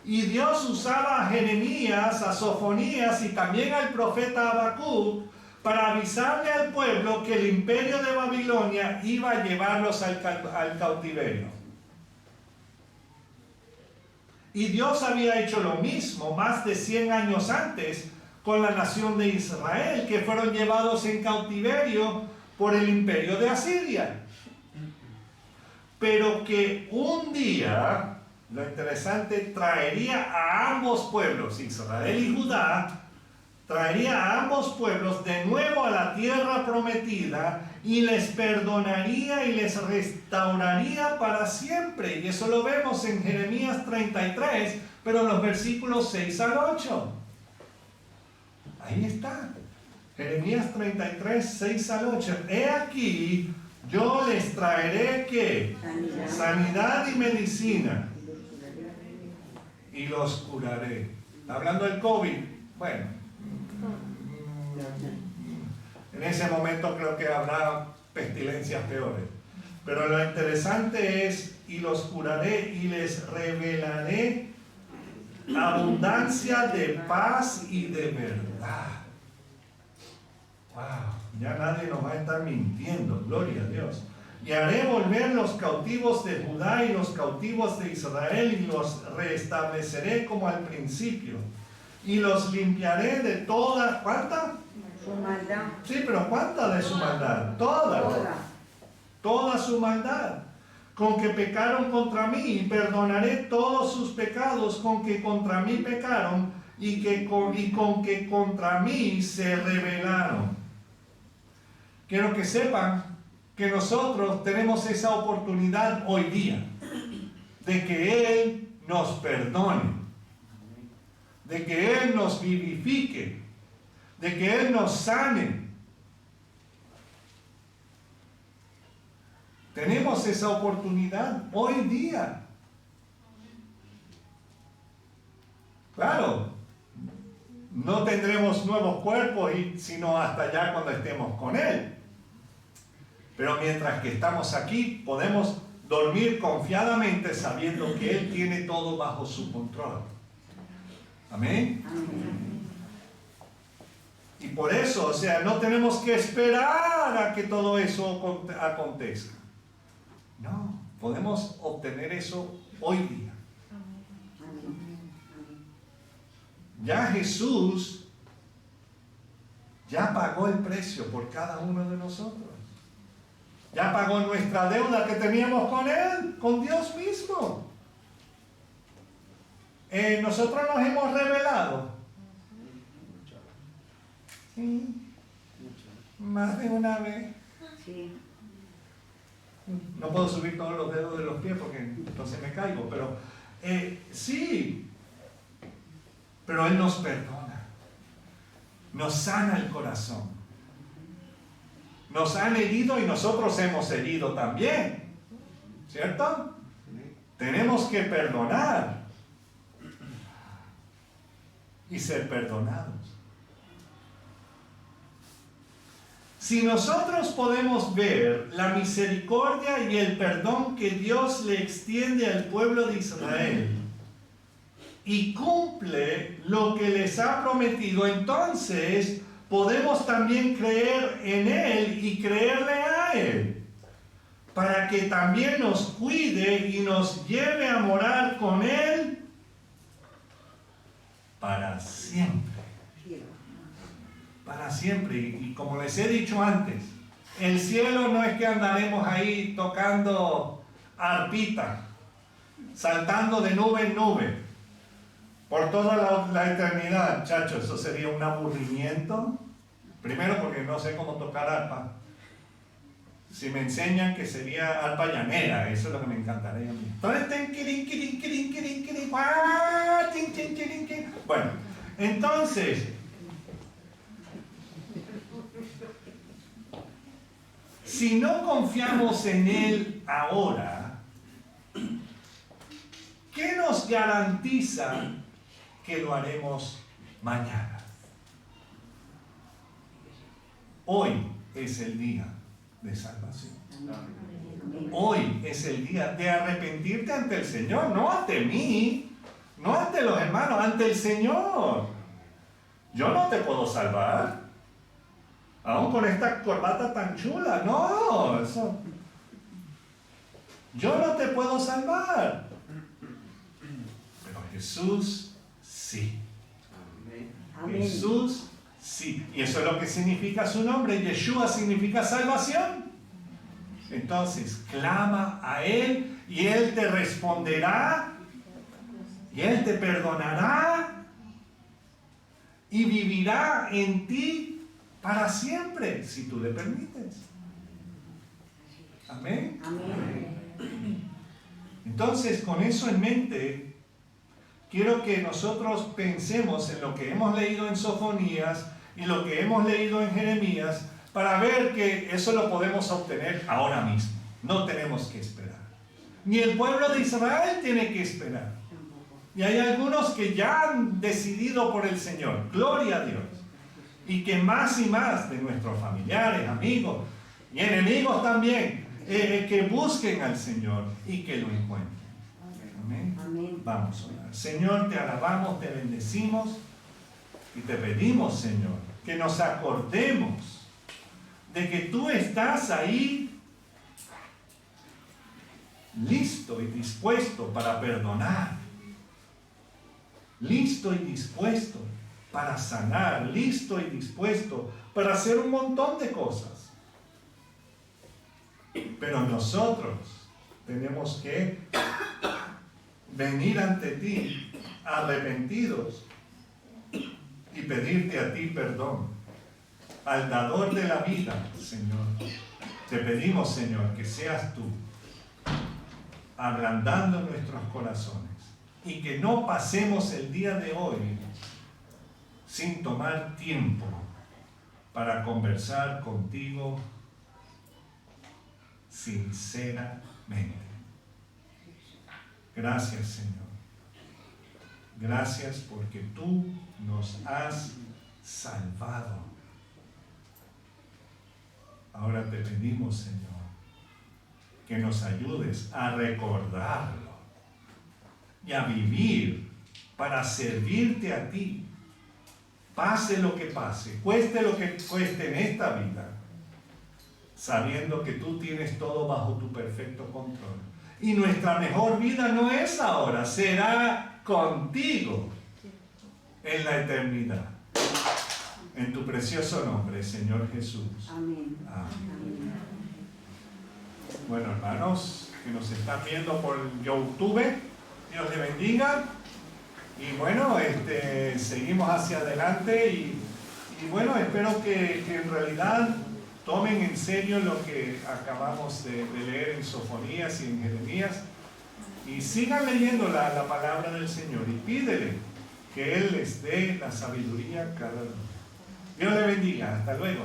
Y Dios usaba a Jeremías, a Sofonías y también al profeta Habacuc para avisarle al pueblo que el imperio de Babilonia iba a llevarlos al cautiverio. Y Dios había hecho lo mismo más de 100 años antes con la nación de Israel, que fueron llevados en cautiverio por el imperio de Asiria. Pero que un día, lo interesante, traería a ambos pueblos, Israel y Judá, traería a ambos pueblos de nuevo a la tierra prometida y les perdonaría y les restauraría para siempre. Y eso lo vemos en Jeremías 33, pero en los versículos 6 al 8. Ahí está. Jeremías 33, 6 al 8. He aquí, yo les traeré ¿qué? Sanidad y medicina. Y los curaré. Hablando del COVID, bueno. En ese momento creo que habrá pestilencias peores. Pero lo interesante es, y los curaré y les revelaré abundancia de paz y de verdad. Wow, ya nadie nos va a estar mintiendo, gloria a Dios. Y haré volver los cautivos de Judá y los cautivos de Israel y los restableceré como al principio. Y los limpiaré de toda, ¿cuánta? Su maldad. Sí, pero ¿cuánta de su maldad? Toda. Toda su maldad. Con que pecaron contra mí, y perdonaré todos sus pecados con que contra mí pecaron y con que contra mí se rebelaron. Quiero que sepan que nosotros tenemos esa oportunidad hoy día de que Él nos perdone, de que Él nos vivifique, de que Él nos sane. Tenemos esa oportunidad hoy día. Claro, no tendremos nuevos cuerpos sino hasta allá cuando estemos con Él. Pero mientras que estamos aquí, podemos dormir confiadamente sabiendo que Él tiene todo bajo su control. Amén. Y por eso, o sea, no tenemos que esperar a que todo eso acontezca. No, podemos obtener eso hoy día. Ya Jesús ya pagó el precio por cada uno de nosotros. Ya pagó nuestra deuda que teníamos con Él, con Dios mismo. Nosotros nos hemos rebelado. Sí. Más de una vez. Sí. No puedo subir todos los dedos de los pies porque entonces me caigo, pero sí. Pero Él nos perdona. Nos sana el corazón. Nos han herido y nosotros hemos herido también. ¿Cierto? Tenemos que perdonar y ser perdonados. Si nosotros podemos ver la misericordia y el perdón que Dios le extiende al pueblo de Israel y cumple lo que les ha prometido, entonces podemos también creer en Él y creerle a Él, para que también nos cuide y nos lleve a morar con Él para siempre. Para siempre. Y como les he dicho antes, el cielo no es que andaremos ahí tocando arpita, saltando de nube en nube. por toda la eternidad, muchachos, eso sería un aburrimiento. Primero porque no sé cómo tocar arpa. Si me enseñan que sería arpa llanera, eso es lo que me encantaría a mí. Bueno, entonces, si no confiamos en Él ahora, ¿qué nos garantiza que lo haremos mañana? Hoy es el día de salvación. Hoy es el día de arrepentirte ante el Señor, no ante mí, no ante los hermanos, ante el Señor. Yo no te puedo salvar, aún con esta corbata tan chula, no, eso. Yo no te puedo salvar, pero Jesús sí. Amén. Jesús sí. Y eso es lo que significa su nombre. Yeshua significa salvación. Entonces, clama a Él y Él te responderá y Él te perdonará y vivirá en ti para siempre, si tú le permites. Amén. Amén. Entonces, con eso en mente, quiero que nosotros pensemos en lo que hemos leído en Sofonías y lo que hemos leído en Jeremías, para ver que eso lo podemos obtener ahora mismo. No tenemos que esperar. Ni el pueblo de Israel tiene que esperar. Y hay algunos que ya han decidido por el Señor. Gloria a Dios. Y que más y más de nuestros familiares, amigos y enemigos también, que busquen al Señor y que lo encuentren. Amén. Amén. Vamos a orar. Señor, te alabamos, te bendecimos y te pedimos, Señor, que nos acordemos de que tú estás ahí listo y dispuesto para perdonar, listo y dispuesto para sanar, listo y dispuesto para hacer un montón de cosas. Pero nosotros tenemos que venir ante ti arrepentidos y pedirte a ti perdón. Al dador de la vida, Señor, te pedimos, Señor, que seas tú ablandando nuestros corazones y que no pasemos el día de hoy sin tomar tiempo para conversar contigo sinceramente. Gracias, Señor. Gracias porque tú nos has salvado. Ahora te pedimos, Señor, que nos ayudes a recordarlo y a vivir para servirte a ti, pase lo que pase, cueste lo que cueste en esta vida, sabiendo que tú tienes todo bajo tu perfecto control. Y nuestra mejor vida no es ahora, será contigo en la eternidad. En tu precioso nombre, Señor Jesús. Amén. Amén. Bueno, hermanos que nos están viendo por YouTube, Dios les bendiga. Y bueno, seguimos hacia adelante y bueno, espero que en realidad tomen en serio lo que acabamos de leer en Sofonías y en Jeremías y sigan leyendo la palabra del Señor y pídele que Él les dé la sabiduría cada uno. Dios le bendiga. Hasta luego.